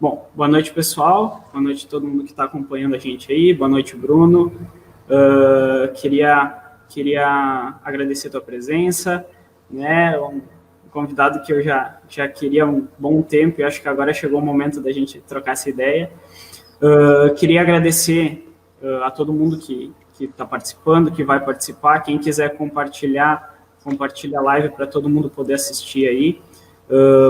Bom, boa noite, pessoal. Boa noite a todo mundo que está acompanhando a gente aí. Boa noite, Bruno. Queria agradecer a tua presença, né? Um convidado que eu já queria há um bom tempo e acho que agora chegou o momento da gente trocar essa ideia. Queria agradecer a todo mundo que está participando, que vai participar. Quem quiser compartilha a live para todo mundo poder assistir aí.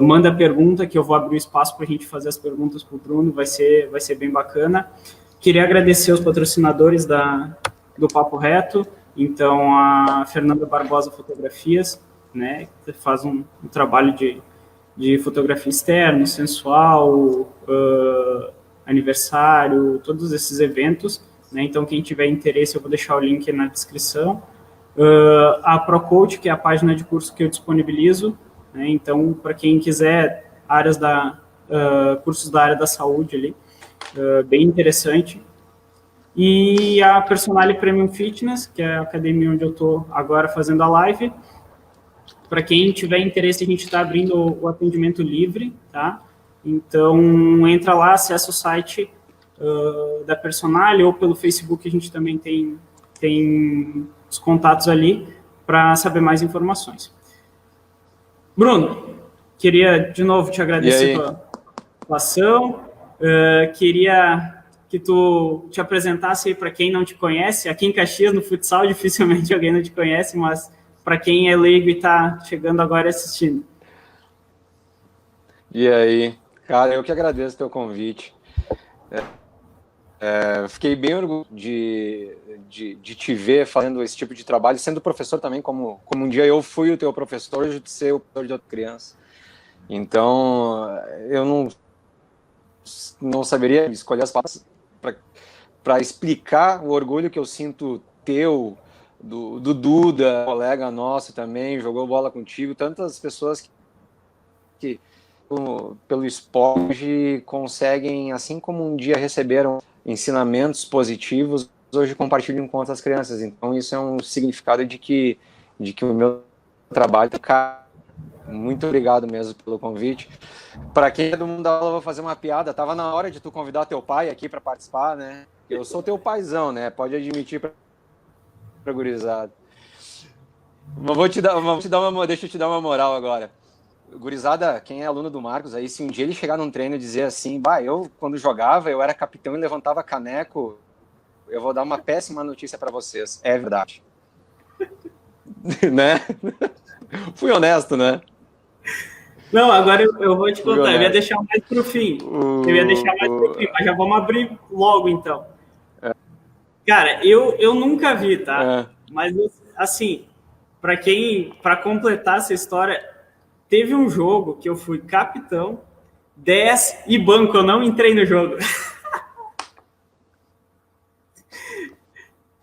Manda pergunta que eu vou abrir o espaço para a gente fazer as perguntas para o Bruno, vai ser bem bacana. Queria agradecer os patrocinadores do Papo Reto, então a Fernanda Barbosa Fotografias, né, que faz um trabalho de fotografia externa, sensual, aniversário, todos esses eventos, né, então quem tiver interesse eu vou deixar o link na descrição. A ProCoach, que é a página de curso que eu disponibilizo, né? Então, para quem quiser cursos da área da saúde ali, bem interessante. E a Personale Premium Fitness, que é a academia onde eu estou agora fazendo a live. Para quem tiver interesse, a gente está abrindo o atendimento livre, tá? Então, entra lá, acessa o site da Personale ou pelo Facebook, a gente também tem os contatos ali para saber mais informações. Bruno, queria de novo te agradecer pela participação. Queria que tu te apresentasse aí para quem não te conhece. Aqui em Caxias, no futsal, dificilmente alguém não te conhece, mas para quem é leigo e está chegando agora assistindo. E aí? Cara, eu que agradeço o teu convite. Fiquei bem orgulhoso de te ver fazendo esse tipo de trabalho, sendo professor também, como um dia eu fui o teu professor, hoje de ser o professor de outra criança. Então, eu não saberia escolher as palavras para explicar o orgulho que eu sinto teu, do Duda, colega nosso também, jogou bola contigo, tantas pessoas que pelo esporte conseguem, assim como um dia receberam ensinamentos positivos, hoje compartilham com outras crianças. Então isso é um significado de que o meu trabalho tá. Muito obrigado mesmo pelo convite. Para quem é do mundo da aula, eu vou fazer uma piada. Tava na hora de tu convidar teu pai aqui para participar, né? Eu sou teu paizão, né? Pode admitir para gurizada. Deixa eu te dar uma moral agora. Gurizada, quem é aluno do Marcos aí, se um dia ele chegar num treino e dizer assim, eu quando jogava, eu era capitão e levantava caneco, eu vou dar uma péssima notícia para vocês. É verdade. Né? Fui honesto, né? Não, agora eu vou te contar. Eu ia deixar mais para o fim. Mas já vamos abrir logo, então. Cara, eu nunca vi, tá? Mas, assim, para completar essa história, teve um jogo que eu fui capitão, 10 e banco, eu não entrei no jogo.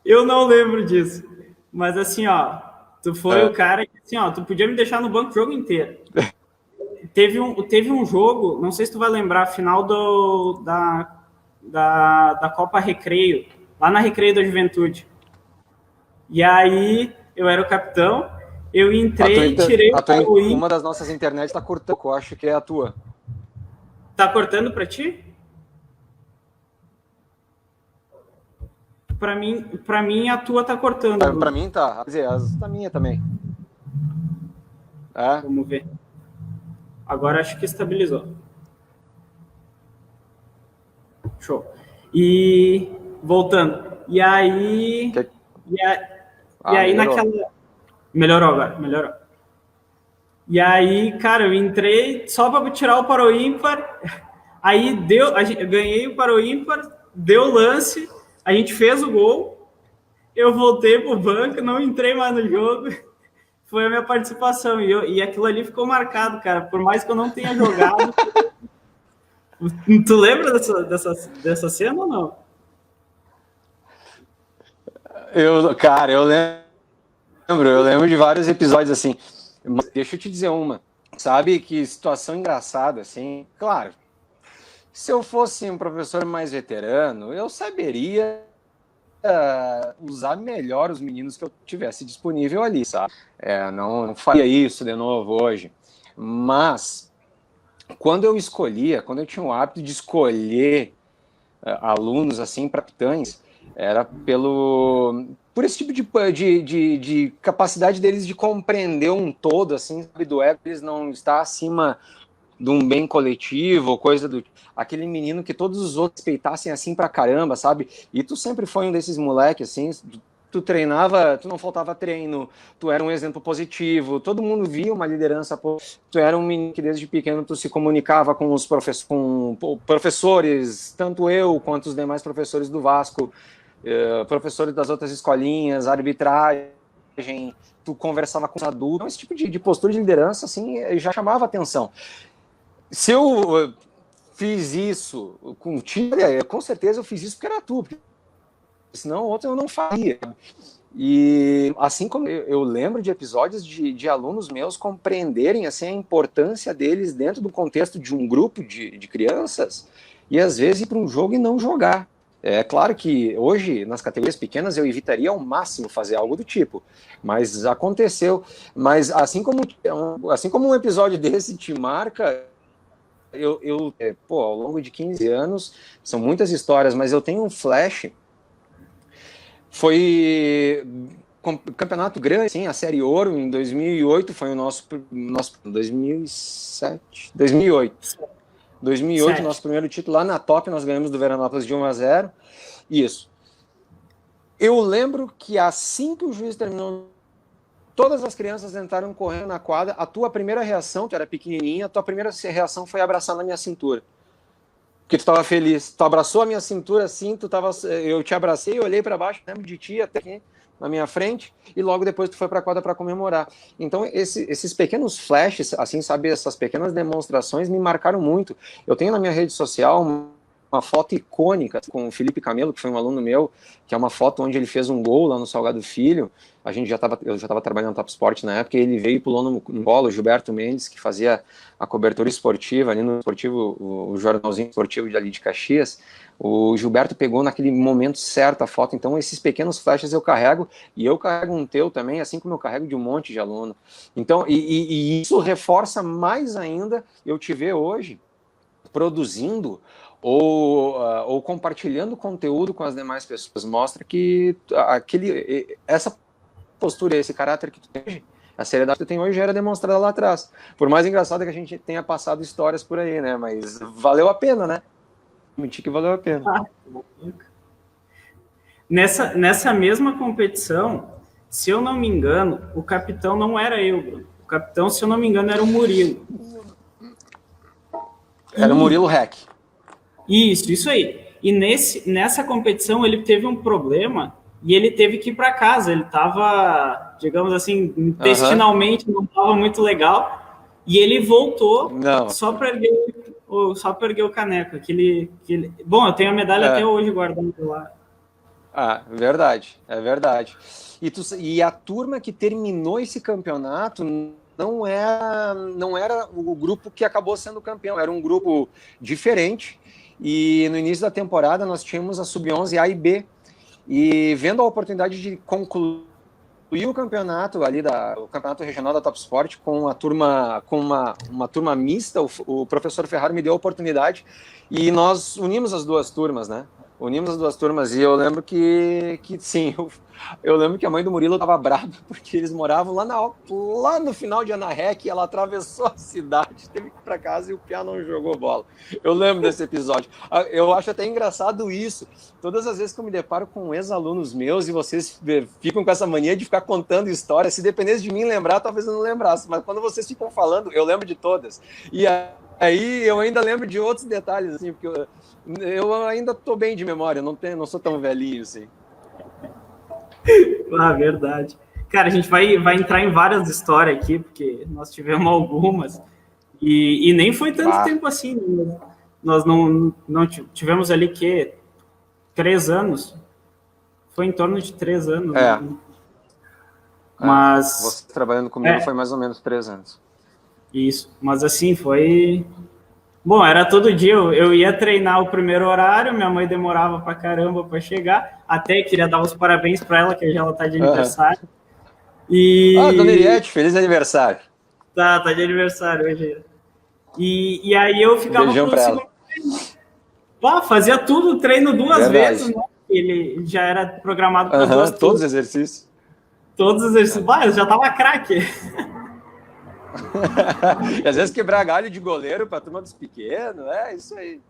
Eu não lembro disso. Mas assim, ó, tu foi o cara que, assim, ó, tu podia me deixar no banco o jogo inteiro. Teve um jogo, não sei se tu vai lembrar, final da Copa Recreio, lá na Recreio da Juventude. E aí, eu era o capitão, eu entrei e tirei o Paroim. Uma das nossas internet tá cortando, eu acho que é a tua. Tá cortando pra ti? Pra mim a tua tá cortando. Pra mim tá, quer dizer, a minha também. Vamos ver. Agora acho que estabilizou. Show. E voltando. E aí melhorou. naquela... Melhorou agora, melhorou. E aí, cara, eu entrei só para tirar o para o ímpar. Aí eu ganhei o para o ímpar, deu lance, a gente fez o gol. Eu voltei pro banco, não entrei mais no jogo. Foi a minha participação. E aquilo ali ficou marcado, cara. Por mais que eu não tenha jogado. Tu lembra dessa cena ou não? Eu lembro de vários episódios assim. Mas deixa eu te dizer uma. Sabe que situação engraçada, assim. Claro, se eu fosse um professor mais veterano, eu saberia usar melhor os meninos que eu tivesse disponível ali, sabe? Não faria isso de novo hoje. Mas quando eu tinha o hábito de escolher alunos assim para capitães, era por esse tipo de capacidade deles de compreender um todo, assim, sabe, do ego, eles não estar acima de um bem coletivo, coisa do... Aquele menino que todos os outros respeitassem assim pra caramba, sabe? E tu sempre foi um desses moleques, assim, tu treinava, tu não faltava treino, tu era um exemplo positivo, todo mundo via uma liderança, tu era um menino que desde pequeno tu se comunicava com os professores, tanto eu quanto os demais professores do Vasco, professores das outras escolinhas, arbitragem, tu conversava com os adultos, então, esse tipo de postura de liderança, assim, já chamava atenção. Se eu fiz isso contigo, com certeza eu fiz isso porque era tu, porque senão outro eu não faria. E assim como eu lembro de episódios de alunos meus compreenderem assim, a importância deles dentro do contexto de um grupo de crianças e às vezes ir para um jogo e não jogar. É claro que hoje, nas categorias pequenas, eu evitaria ao máximo fazer algo do tipo, mas aconteceu. Mas assim como um episódio desse te marca, ao longo de 15 anos, são muitas histórias, mas eu tenho um flash. Foi campeonato grande, assim, a Série Ouro, em 2008, foi o nosso 2007, 2008, nosso primeiro título lá na Top, nós ganhamos do Veranópolis de 1-0. Isso. Eu lembro que assim que o juiz terminou, todas as crianças entraram correndo na quadra, a tua primeira reação, tu era pequenininha, a tua primeira reação foi abraçar na minha cintura. Porque tu estava feliz. Tu abraçou a minha cintura assim, eu te abracei, olhei para baixo, lembro de ti até aqui na minha frente, e logo depois tu foi para a quadra para comemorar. Então, esses pequenos flashes, assim, sabe, essas pequenas demonstrações me marcaram muito. Eu tenho na minha rede social uma foto icônica com o Felipe Camelo, que foi um aluno meu, que é uma foto onde ele fez um gol lá no Salgado Filho. Eu já estava trabalhando no Top Sport na época, e ele veio e pulou no colo, o Gilberto Mendes, que fazia a cobertura esportiva ali no esportivo, o jornalzinho esportivo ali de Caxias. O Gilberto pegou naquele momento certo a foto. Então esses pequenos flashes eu carrego, e eu carrego um teu também, assim como eu carrego de um monte de aluno. Então, e isso reforça mais ainda eu te ver hoje produzindo ou compartilhando conteúdo com as demais pessoas. Mostra que essa postura, esse caráter que tu tem hoje, a seriedade que tu tem hoje já era demonstrada lá atrás. Por mais engraçado que a gente tenha passado histórias por aí, né? Mas valeu a pena, né? Admitir que valeu a pena. Nessa mesma competição, se eu não me engano, o capitão não era eu, Bruno. O capitão, se eu não me engano, era o Murilo. Era o Murilo Rec. Isso aí. E nessa competição ele teve um problema e ele teve que ir para casa. Ele estava, digamos assim, intestinalmente não estava muito legal. E ele voltou só para erguer o caneco. Bom, eu tenho a medalha até hoje guardada lá. Ah, verdade, é verdade. E a turma que terminou esse campeonato não era o grupo que acabou sendo campeão, era um grupo diferente. E no início da temporada nós tínhamos a Sub-11 A e B, e vendo a oportunidade de concluir o campeonato ali, o campeonato regional da Top Sport com a turma, com uma turma mista, o professor Ferraro me deu a oportunidade e nós unimos as duas turmas, né? Unimos as duas turmas, e eu lembro que sim, eu lembro que a mãe do Murilo estava brava, porque eles moravam lá no final de Anarrec, e ela atravessou a cidade, teve que ir para casa e o Piá não jogou bola. Eu lembro desse episódio. Eu acho até engraçado isso. Todas as vezes que eu me deparo com ex-alunos meus, e vocês ficam com essa mania de ficar contando histórias, se dependesse de mim lembrar, talvez eu não lembrasse, mas quando vocês ficam falando, eu lembro de todas. E aí eu ainda lembro de outros detalhes, assim, porque eu ainda tô bem de memória, não sou tão velhinho assim. Ah, verdade. Cara, a gente vai entrar em várias histórias aqui, porque nós tivemos algumas, e nem foi tanto tempo assim. Né? Nós não tivemos ali que 3 anos. Foi em torno de 3 anos. Né? Mas você trabalhando comigo foi mais ou menos 3 anos. Isso, mas assim, foi... Bom, era todo dia, eu ia treinar o primeiro horário, minha mãe demorava pra caramba pra chegar, até queria dar os parabéns pra ela, que hoje ela tá de aniversário. Dona Iriete, feliz aniversário. Tá de aniversário hoje. E aí eu ficava Beijão pro pra segundo ela. treino. Pá, fazia tudo, treino duas Verdade. vezes, né? Ele já era programado para duas Todos os turmas. exercícios. Todos os exercícios. Bah, eu já tava craque. E às vezes quebrar galho de goleiro pra turma dos pequenos, é isso aí.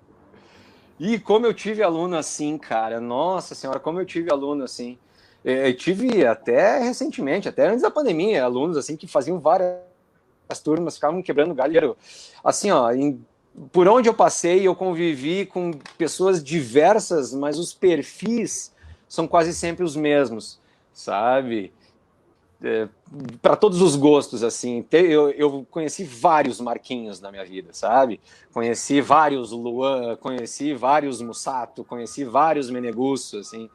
E como eu tive aluno assim, cara, nossa senhora, como eu tive aluno assim. Eu tive até recentemente, até antes da pandemia, alunos assim que faziam várias turmas, ficavam quebrando galho. Assim, ó, por onde eu passei, eu convivi com pessoas diversas, mas os perfis são quase sempre os mesmos, sabe? Para todos os gostos, assim. Eu conheci vários Marquinhos na minha vida, sabe? Conheci vários Luan, conheci vários Mussato, conheci vários Menegusso, assim.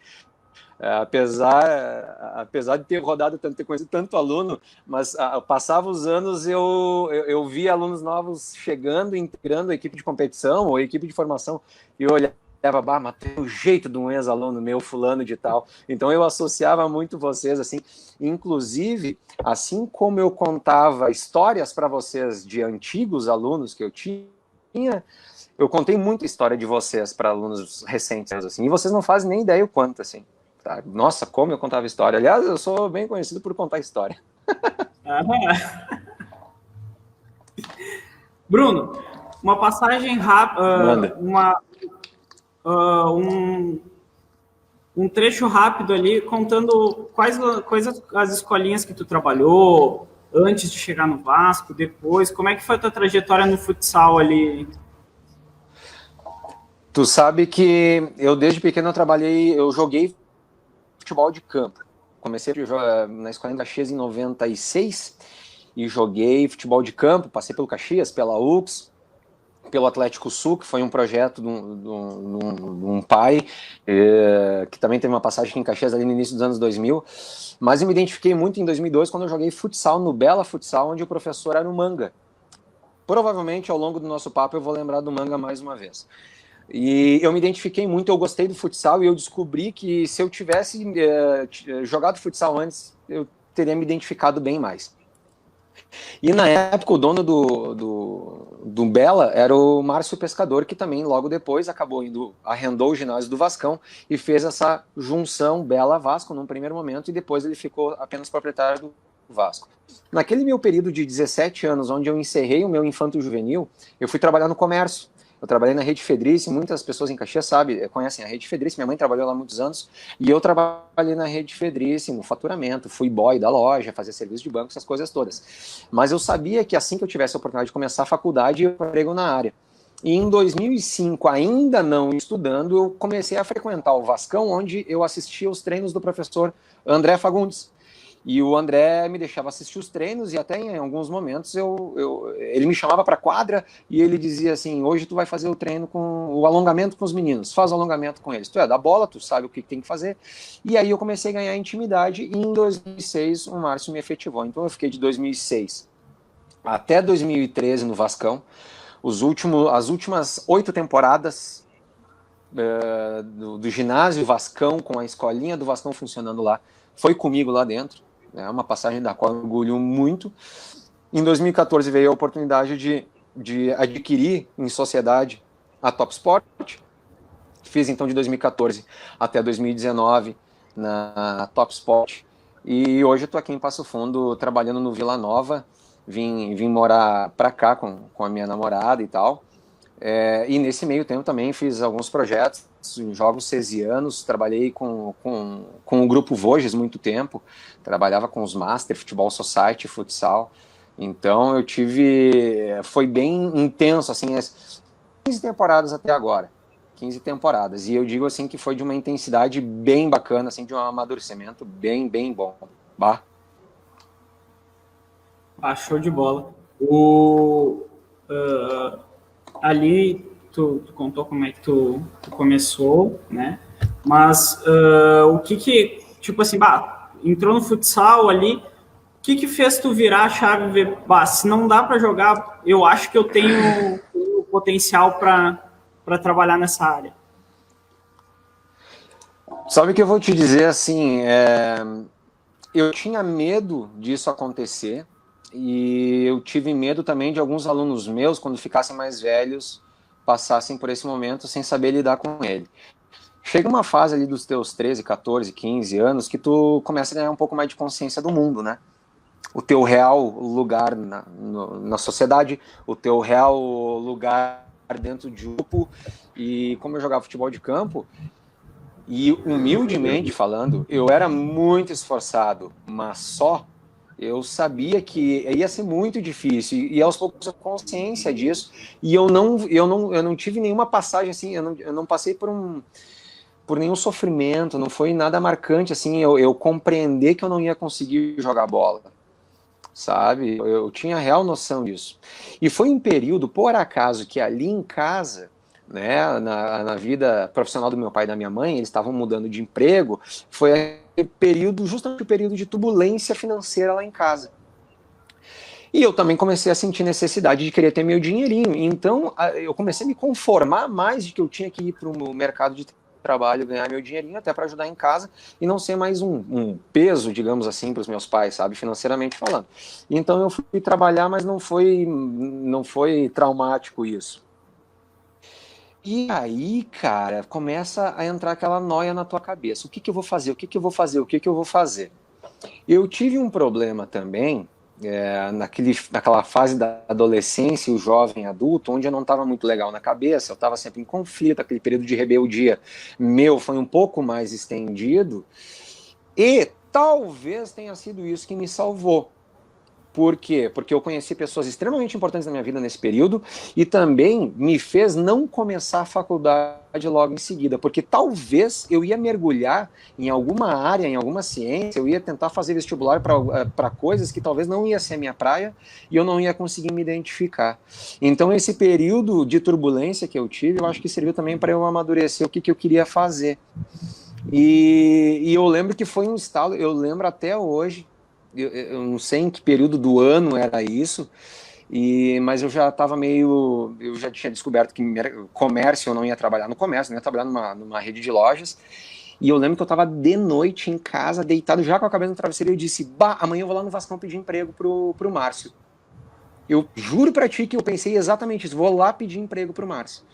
Apesar de ter rodado tanto, ter conhecido tanto aluno, mas passava os anos, eu via alunos novos chegando, integrando a equipe de competição ou a equipe de formação, e eu olhava, mas tem o jeito de um ex-aluno meu, fulano de tal. Então eu associava muito vocês, assim, inclusive, assim como eu contava histórias para vocês de antigos alunos que eu tinha, eu contei muita história de vocês para alunos recentes, assim, e vocês não fazem nem ideia o quanto, assim. Tá? Nossa, como eu contava história. Aliás, eu sou bem conhecido por contar história. Bruno, uma passagem rápida, Manda. um trecho rápido ali, contando quais as escolinhas que tu trabalhou antes de chegar no Vasco, depois, como é que foi a tua trajetória no futsal ali? Tu sabe que eu desde pequeno eu joguei futebol de campo. Comecei a jogar na Escolinha da Caxias em 96 e joguei futebol de campo, passei pelo Caxias, pela UX, pelo Atlético Sul, que foi um projeto de um pai, que também teve uma passagem aqui em Caxias ali no início dos anos 2000, mas eu me identifiquei muito em 2002 quando eu joguei futsal no Bela Futsal, onde o professor era o Manga. Provavelmente ao longo do nosso papo eu vou lembrar do Manga mais uma vez. E eu me identifiquei muito, eu gostei do futsal e eu descobri que se eu tivesse jogado futsal antes, eu teria me identificado bem mais. E na época o dono do Bela era o Márcio Pescador, que também logo depois arrendou o ginásio do Vascão e fez essa junção Bela-Vasco num primeiro momento, e depois ele ficou apenas proprietário do Vasco. Naquele meu período de 17 anos, onde eu encerrei o meu infanto-juvenil, eu fui trabalhar no comércio. Eu trabalhei na Rede Fedrice, muitas pessoas em Caxias conhecem a Rede Fedrice, minha mãe trabalhou lá há muitos anos, e eu trabalhei na Rede Fedrice, no faturamento, fui boy da loja, fazia serviço de banco, essas coisas todas. Mas eu sabia que assim que eu tivesse a oportunidade de começar a faculdade, eu emprego na área. E em 2005, ainda não estudando, eu comecei a frequentar o Vascão, onde eu assistia os treinos do professor André Fagundes. E o André me deixava assistir os treinos e até em alguns momentos ele me chamava para a quadra e ele dizia assim, hoje tu vai fazer o treino com o alongamento com os meninos, faz o alongamento com eles. Tu é da bola, tu sabe o que tem que fazer. E aí eu comecei a ganhar intimidade e em 2006 o Márcio me efetivou. Então eu fiquei de 2006 até 2013 no Vascão. As últimas 8 temporadas do ginásio Vascão, com a escolinha do Vascão funcionando lá, foi comigo lá dentro. É uma passagem da qual eu orgulho muito. Em 2014 veio a oportunidade de adquirir em sociedade a Top Sport. Fiz então de 2014 até 2019 na Top Sport. E hoje eu estou aqui em Passo Fundo trabalhando no Vila Nova. Vim morar para cá com a minha namorada e tal. E nesse meio tempo também fiz alguns projetos em jogos cesianos, trabalhei com o grupo Voges muito tempo, trabalhava com os Master, Futebol Society, futsal, então foi bem intenso, assim, as 15 temporadas até agora, 15 temporadas, e eu digo assim que foi de uma intensidade bem bacana, assim, de um amadurecimento bem, bem bom. Bah. Show de bola. Ali tu contou como é que tu começou, né? Mas o que tipo assim, entrou no futsal ali, o que fez tu virar a chave e ver, se não dá para jogar, eu acho que eu tenho potencial para trabalhar nessa área? Sabe o que eu vou te dizer, assim, eu tinha medo disso acontecer, E eu tive medo também de alguns alunos meus, quando ficassem mais velhos, passassem por esse momento sem saber lidar com ele. Chega uma fase ali dos teus 13, 14, 15 anos que tu começa a ganhar um pouco mais de consciência do mundo, né? O teu real lugar na sociedade, o teu real lugar dentro de grupo. E como eu jogava futebol de campo, e humildemente falando, eu era muito esforçado, mas só eu sabia que ia ser muito difícil, e aos poucos eu tinha consciência disso, e eu não tive nenhuma passagem assim, eu não passei por nenhum sofrimento, não foi nada marcante assim, eu compreender que eu não ia conseguir jogar bola, sabe? Eu tinha real noção disso. E foi um período, por acaso, que ali em casa, né, na vida profissional do meu pai e da minha mãe, eles estavam mudando de emprego, foi período, justamente o período de turbulência financeira lá em casa. E eu também comecei a sentir necessidade de querer ter meu dinheirinho. Então, eu comecei a me conformar mais de que eu tinha que ir para o mercado de trabalho, ganhar meu dinheirinho até para ajudar em casa e não ser mais um peso, digamos assim, para os meus pais, sabe, financeiramente falando. Então eu fui trabalhar, mas não foi traumático isso. E aí, cara, começa a entrar aquela noia na tua cabeça. O que que eu vou fazer? O que que eu vou fazer? O que que eu vou fazer? Eu tive um problema também, naquela fase da adolescência, o jovem adulto, onde eu não estava muito legal na cabeça, eu estava sempre em conflito, aquele período de rebeldia meu foi um pouco mais estendido, e talvez tenha sido isso que me salvou. Por quê? Porque eu conheci pessoas extremamente importantes na minha vida nesse período e também me fez não começar a faculdade logo em seguida, porque talvez eu ia mergulhar em alguma área, em alguma ciência, eu ia tentar fazer vestibular para coisas que talvez não ia ser a minha praia e eu não ia conseguir me identificar. Então esse período de turbulência que eu tive, eu acho que serviu também para eu amadurecer o que eu queria fazer. E eu lembro que foi um estalo, eu lembro até hoje, eu não sei em que período do ano era isso, mas eu já estava eu já tinha descoberto que comércio eu não ia trabalhar no comércio, não ia trabalhar numa rede de lojas, e eu lembro que eu estava de noite em casa, deitado já com a cabeça no travesseiro, e eu disse, amanhã eu vou lá no Vascão pedir emprego pro Márcio. Eu juro pra ti que eu pensei exatamente isso, vou lá pedir emprego pro Márcio.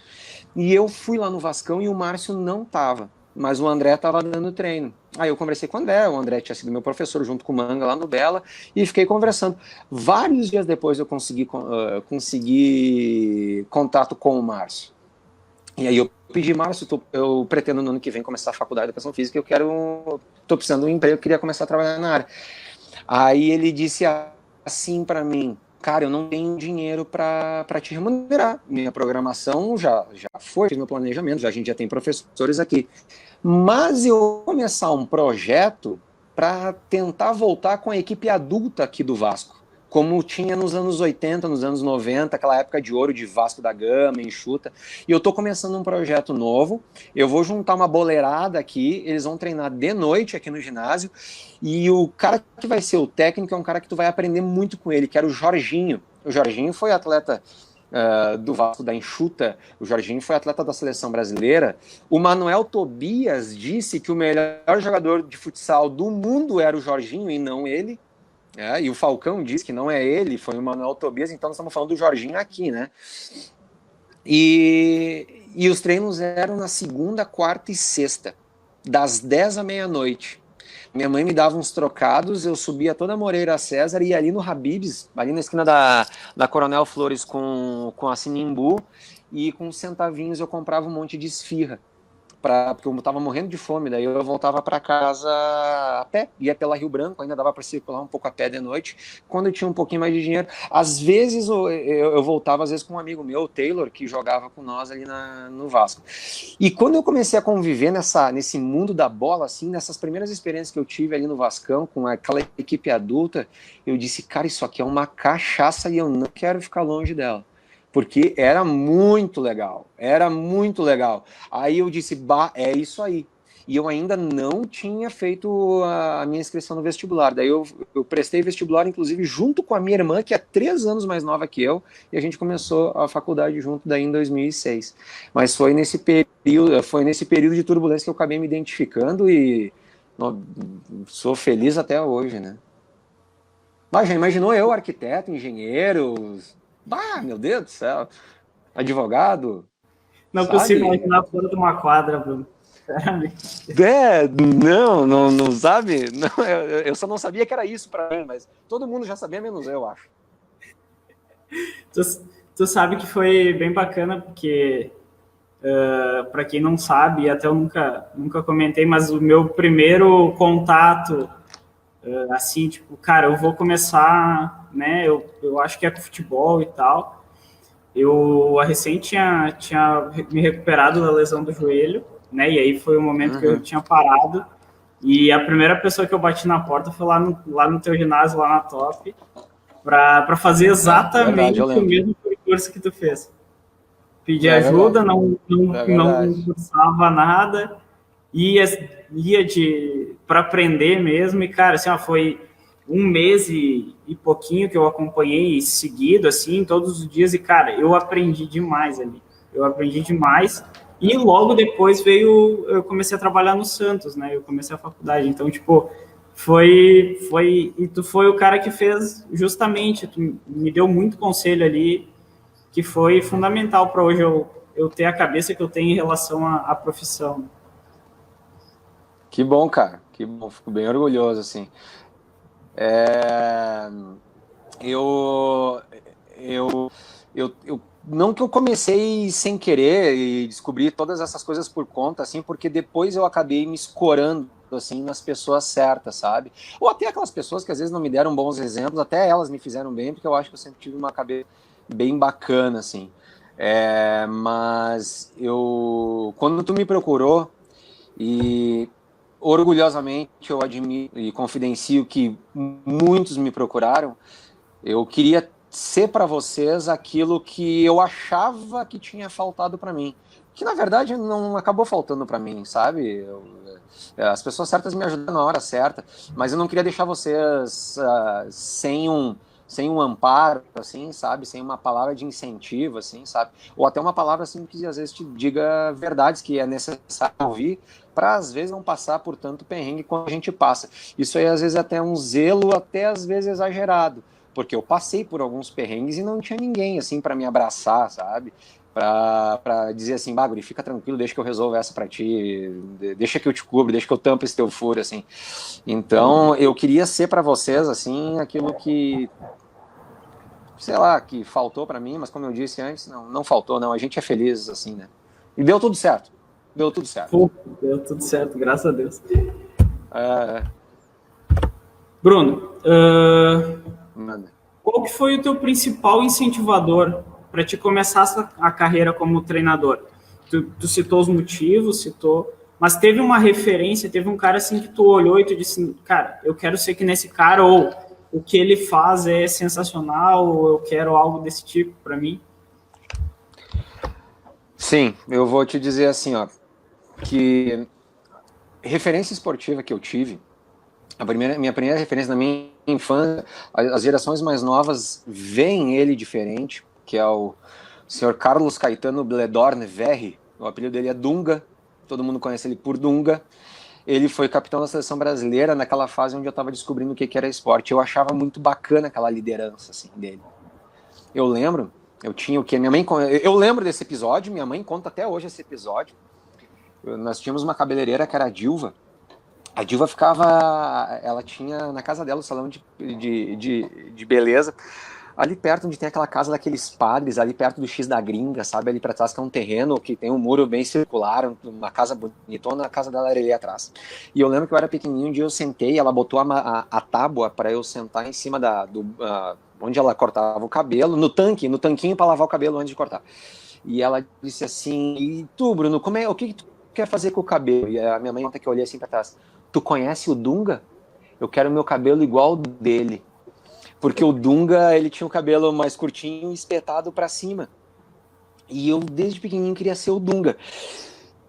E eu fui lá no Vascão e o Márcio não tava, mas o André tava dando treino. Aí eu conversei com o André tinha sido meu professor junto com o Manga lá no Bela, e fiquei conversando. Vários dias depois eu consegui contato com o Márcio. E aí eu pedi, Márcio, eu pretendo no ano que vem começar a faculdade de educação física, tô precisando de um emprego, eu queria começar a trabalhar na área. Aí ele disse assim para mim, cara, eu não tenho dinheiro para te remunerar. Minha programação já foi, fiz meu planejamento, a gente já tem professores aqui. Mas eu vou começar um projeto para tentar voltar com a equipe adulta aqui do Vasco, como tinha nos anos 80, nos anos 90, aquela época de ouro de Vasco da Gama, Enxuta. E eu estou começando um projeto novo, eu vou juntar uma boleirada aqui, eles vão treinar de noite aqui no ginásio, e o cara que vai ser o técnico é um cara que tu vai aprender muito com ele, que era o Jorginho. O Jorginho foi atleta do Vasco da Enxuta, o Jorginho foi atleta da seleção brasileira. O Manuel Tobias disse que o melhor jogador de futsal do mundo era o Jorginho e não ele. E o Falcão diz que não é ele, foi o Manuel Tobias, então nós estamos falando do Jorginho aqui, né? E os treinos eram na segunda, quarta e sexta, das 10 à meia-noite. Minha mãe me dava uns trocados, eu subia toda a Moreira César e ia ali no Habib's, ali na esquina da Coronel Flores com a Sinimbu, e com centavinhos eu comprava um monte de esfirra. Porque eu estava morrendo de fome, daí eu voltava para casa a pé, ia pela Rio Branco, ainda dava para circular um pouco a pé de noite, quando eu tinha um pouquinho mais de dinheiro. Às vezes eu voltava, às vezes com um amigo meu, o Taylor, que jogava com nós ali no Vasco. E quando eu comecei a conviver nesse mundo da bola, assim, nessas primeiras experiências que eu tive ali no Vascão, com aquela equipe adulta, eu disse, cara, isso aqui é uma cachaça e eu não quero ficar longe dela. Porque era muito legal, era muito legal. Aí eu disse, é isso aí. E eu ainda não tinha feito a minha inscrição no vestibular. Daí eu prestei vestibular, inclusive, junto com a minha irmã, que é 3 anos mais nova que eu, e a gente começou a faculdade junto daí em 2006. Mas foi nesse período de turbulência que eu acabei me identificando e sou feliz até hoje, né? Mas já imaginou eu, arquiteto, engenheiro, meu Deus do céu, advogado, Não consigo sabe? imaginar fora de uma quadra, Bruno. Não sabe? Não, eu só não sabia que era isso para mim, mas todo mundo já sabia, menos eu, acho. Tu, tu sabe que foi bem bacana, porque, para quem não sabe, até eu nunca comentei, mas o meu primeiro contato, assim, tipo, cara, eu vou começar, né, eu acho que é com futebol e tal. Eu recém tinha me recuperado da lesão do joelho, né, e aí foi o momento que eu tinha parado, e a primeira pessoa que eu bati na porta foi lá no teu ginásio, lá na Top, para fazer Verdade, exatamente eu o lembro. mesmo percurso que tu fez. Pedir É verdade. ajuda, É não verdade. cursava nada, ia, ia para aprender mesmo, e cara, assim, ó, foi um mês e pouquinho que eu acompanhei seguido, assim, todos os dias, e cara, eu aprendi demais ali, eu aprendi demais, e logo depois eu comecei a trabalhar no Santos, né, eu comecei a faculdade, então, tipo, e tu foi o cara que fez justamente, tu me deu muito conselho ali, que foi fundamental para hoje eu ter a cabeça que eu tenho em relação à profissão. Que bom, cara. Que bom, fico bem orgulhoso, assim. É, eu, eu não que eu comecei sem querer e descobri todas essas coisas por conta, assim, porque depois eu acabei me escorando, assim, nas pessoas certas, sabe? Ou até aquelas pessoas que às vezes não me deram bons exemplos, até elas me fizeram bem, porque eu acho que eu sempre tive uma cabeça bem bacana, assim. Mas quando tu me procurou, e orgulhosamente eu admito e confidencio que muitos me procuraram, eu queria ser para vocês aquilo que eu achava que tinha faltado para mim, que na verdade não acabou faltando para mim, sabe? As pessoas certas me ajudaram na hora certa, mas eu não queria deixar vocês sem um amparo, assim, sabe? Sem uma palavra de incentivo, assim, sabe? Ou até uma palavra assim que às vezes te diga verdades que é necessário ouvir para às vezes não passar por tanto perrengue quando a gente passa. Isso aí às vezes é até um zelo, até às vezes exagerado, porque eu passei por alguns perrengues e não tinha ninguém assim para me abraçar, sabe? Para dizer assim, Baguri, fica tranquilo, deixa que eu resolvo essa para ti, deixa que eu te cubro, deixa que eu tampo esse teu furo, assim. Então, eu queria ser para vocês, assim, aquilo que, sei lá, que faltou para mim, mas como eu disse antes, não faltou, não, a gente é feliz, assim, né? E deu tudo certo, deu tudo certo. Pô, deu tudo certo, graças a Deus. É, Bruno, nada. qual que foi o teu principal incentivador para te começar a carreira como treinador? Tu citou os motivos, mas teve uma referência, teve um cara assim que tu olhou e tu disse, cara, eu quero ser que nesse cara, ou o que ele faz é sensacional, ou eu quero algo desse tipo para mim? Sim, eu vou te dizer assim, ó, que referência esportiva que eu tive, minha primeira referência na minha infância, as gerações mais novas veem ele diferente, que é o senhor Carlos Caetano Bledorn Verri, o apelido dele é Dunga, todo mundo conhece ele por Dunga. Ele foi capitão da seleção brasileira naquela fase onde eu estava descobrindo o que era esporte. Eu achava muito bacana aquela liderança assim, dele. Eu lembro, eu tinha o que? Eu lembro desse episódio, minha mãe conta até hoje esse episódio. Nós tínhamos uma cabeleireira que era a Dilva. A Dilva ela tinha na casa dela o salão de beleza, ali perto onde tem aquela casa daqueles padres, ali perto do X da Gringa, sabe? Ali pra trás que é um terreno que tem um muro bem circular, uma casa bonitona, a casa dela era ali atrás. E eu lembro que eu era pequenininho, um dia eu sentei, ela botou a tábua para eu sentar em cima onde ela cortava o cabelo, no tanquinho para lavar o cabelo antes de cortar. E ela disse assim, e tu, Bruno, o que tu quer fazer com o cabelo? E a minha mãe conta que eu olhei assim pra trás, tu conhece o Dunga? Eu quero meu cabelo igual dele. Porque o Dunga, ele tinha o cabelo mais curtinho e espetado para cima. E eu, desde pequenininho, queria ser o Dunga.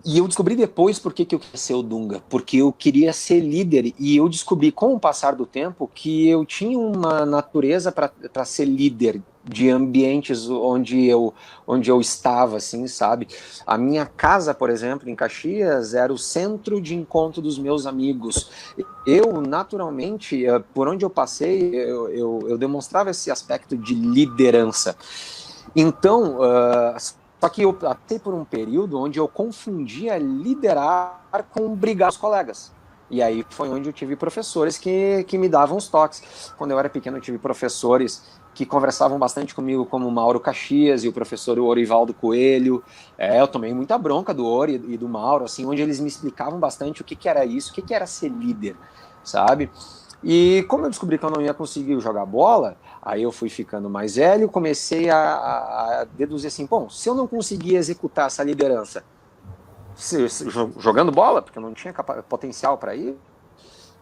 E eu descobri depois por que eu queria ser o Dunga, porque eu queria ser líder, e eu descobri com o passar do tempo que eu tinha uma natureza para ser líder de ambientes onde eu estava, assim, sabe? A minha casa, por exemplo, em Caxias, era o centro de encontro dos meus amigos. Eu, naturalmente, por onde eu passei, eu demonstrava esse aspecto de liderança. Então, só que eu passei por um período onde eu confundia liderar com brigar com os colegas. E aí foi onde eu tive professores que me davam os toques. Quando eu era pequeno, eu tive professores que conversavam bastante comigo, como o Mauro Caxias e o professor Orivaldo Coelho. Eu tomei muita bronca do Ori e do Mauro, assim, onde eles me explicavam bastante o que era isso, o que era ser líder, sabe? E como eu descobri que eu não ia conseguir jogar bola, aí eu fui ficando mais velho, comecei a deduzir assim, bom, se eu não conseguir executar essa liderança jogando bola, porque eu não tinha potencial para ir,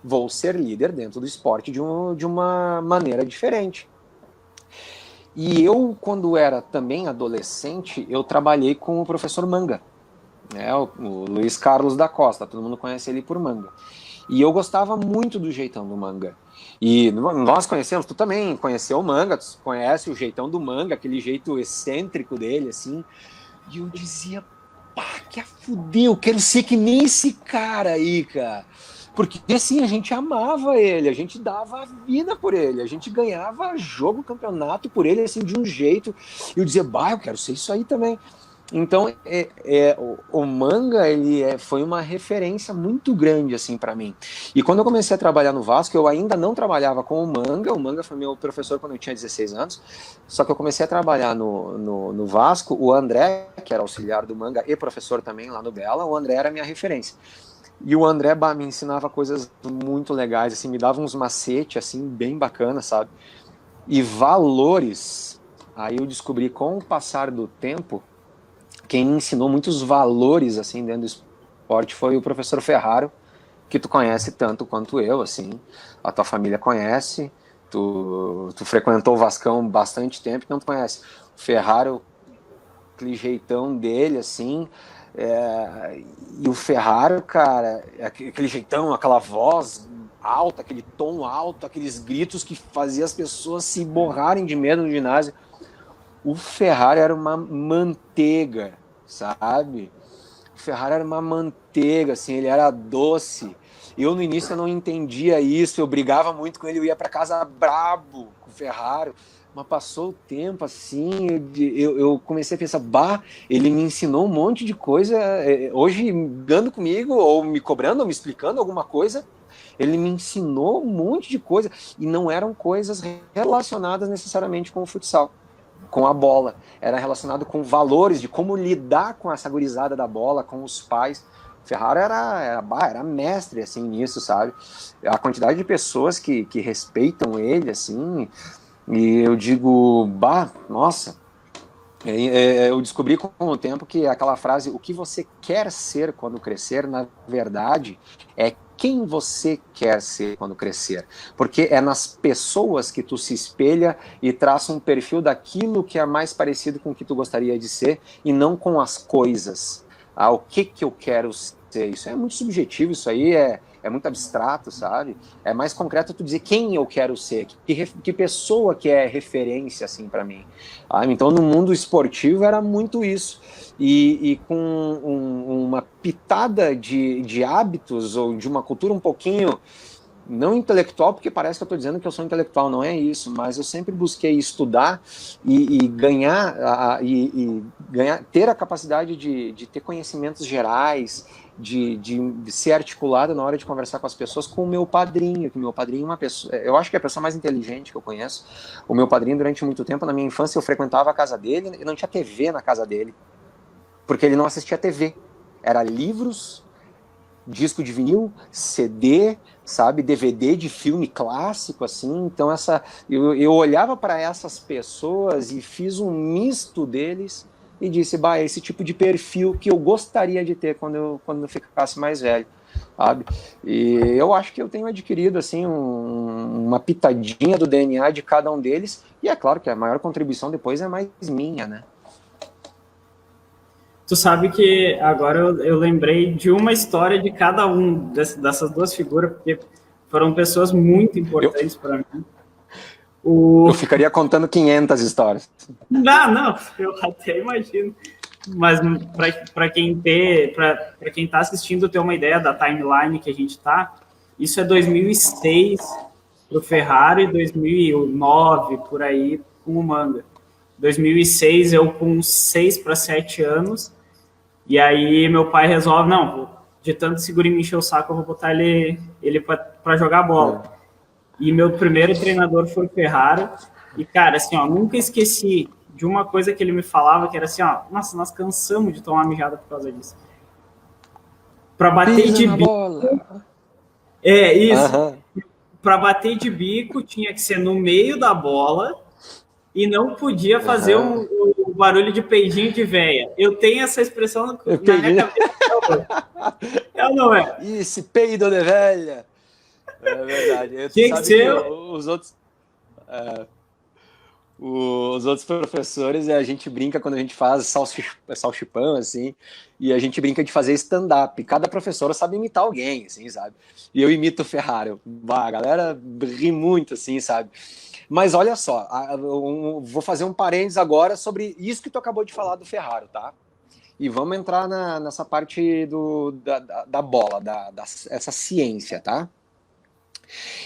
vou ser líder dentro do esporte de uma maneira diferente. E eu, quando era também adolescente, eu trabalhei com o professor Manga, né, o Luiz Carlos da Costa, todo mundo conhece ele por Manga. E eu gostava muito do jeitão do Manga. E nós conhecemos, tu também conheceu o Manga, tu conhece o jeitão do Manga, aquele jeito excêntrico dele, assim. E eu dizia, pá, que a fuder, eu quero ser que nem esse cara aí, cara. Porque, assim, a gente amava ele, a gente dava a vida por ele, a gente ganhava jogo, campeonato por ele, assim, de um jeito. E eu dizia, bah, eu quero ser isso aí também. Então, o Manga, foi uma referência muito grande, assim, para mim. E quando eu comecei a trabalhar no Vasco, eu ainda não trabalhava com o Manga foi meu professor quando eu tinha 16 anos, só que eu comecei a trabalhar no Vasco, o André, que era auxiliar do Manga e professor também lá no Bela, o André era a minha referência. E o André me ensinava coisas muito legais, assim, me dava uns macetes, assim, bem bacana, sabe? E valores, aí eu descobri com o passar do tempo, quem me ensinou muitos valores assim dentro do esporte foi o professor Ferraro, que tu conhece tanto quanto eu, assim, a tua família conhece, tu frequentou o Vascão bastante tempo, então tu conhece o Ferraro, aquele jeitão dele, assim, e o Ferraro, cara, aquele jeitão, aquela voz alta, aquele tom alto, aqueles gritos que fazia as pessoas se borrarem de medo no ginásio. O Ferrari era uma manteiga, sabe? O Ferrari era uma manteiga, assim, ele era doce. Eu, no início, eu não entendia isso, eu brigava muito com ele, eu ia para casa brabo com o Ferrari. Mas passou o tempo, assim, eu comecei a pensar, bah, ele me ensinou um monte de coisa. Hoje, dando comigo, ou me cobrando, ou me explicando alguma coisa, ele me ensinou um monte de coisa. E não eram coisas relacionadas necessariamente com o futsal, com a bola, era relacionado com valores de como lidar com essa gurizada da bola, com os pais. Ferraro era mestre, assim, nisso, sabe? A quantidade de pessoas que respeitam ele, assim, e eu digo, bah, nossa, eu descobri com o tempo que aquela frase, o que você quer ser quando crescer, na verdade, é quem você quer ser quando crescer. Porque é nas pessoas que tu se espelha e traça um perfil daquilo que é mais parecido com o que tu gostaria de ser e não com as coisas. O que eu quero ser? Isso é muito subjetivo, isso aí é muito abstrato, sabe? É mais concreto tu dizer quem eu quero ser, que pessoa que é referência, assim, para mim. Então, no mundo esportivo era muito isso. E com uma pitada de hábitos ou de uma cultura um pouquinho não intelectual, porque parece que eu estou dizendo que eu sou intelectual, não é isso, mas eu sempre busquei estudar e ganhar, ter a capacidade de ter conhecimentos gerais, de ser articulado na hora de conversar com as pessoas, com o meu padrinho, que o meu padrinho é uma pessoa, eu acho que é a pessoa mais inteligente que eu conheço. O meu padrinho, durante muito tempo, na minha infância, eu frequentava a casa dele e não tinha TV na casa dele, porque ele não assistia TV, era livros, disco de vinil, CD, sabe, DVD de filme clássico, assim. Então eu olhava para essas pessoas e fiz um misto deles e disse, bah, é esse tipo de perfil que eu gostaria de ter quando eu ficasse mais velho, sabe? E eu acho que eu tenho adquirido, assim, uma pitadinha do DNA de cada um deles, e é claro que a maior contribuição depois é mais minha, né? Tu sabe que agora eu lembrei de uma história de cada um dessas duas figuras, porque foram pessoas muito Eu, importantes para mim. eu ficaria contando 500 histórias. Não, eu até imagino. Mas para quem está assistindo ter uma ideia da timeline que a gente está, isso é 2006 para o Ferrari, 2009 por aí com o Manga. 2006 eu com 6 para 7 anos, e aí meu pai resolve, não, de tanto segurinho me encher o saco, eu vou botar ele para jogar bola. E meu primeiro treinador foi o Ferrari, e cara, assim, ó, nunca esqueci de uma coisa que ele me falava, que era assim, ó, nossa, nós cansamos de tomar mijada por causa disso. Para bater de bico. É, isso. Uhum. Para bater de bico tinha que ser no meio da bola e não podia fazer um barulho de peidinho de véia. Eu tenho essa expressão na minha cabeça. É ou não é? Esse peido de velha. É verdade. Tinha que ser... os outros... Os outros professores, a gente brinca quando a gente faz salchipão, assim, e a gente brinca de fazer stand-up. Cada professora sabe imitar alguém, assim, sabe? E eu imito o Ferrari. A galera ri muito, assim, sabe? Mas olha só, vou fazer um parênteses agora sobre isso que tu acabou de falar do Ferrari, tá? E vamos entrar nessa parte da bola, essa ciência, tá?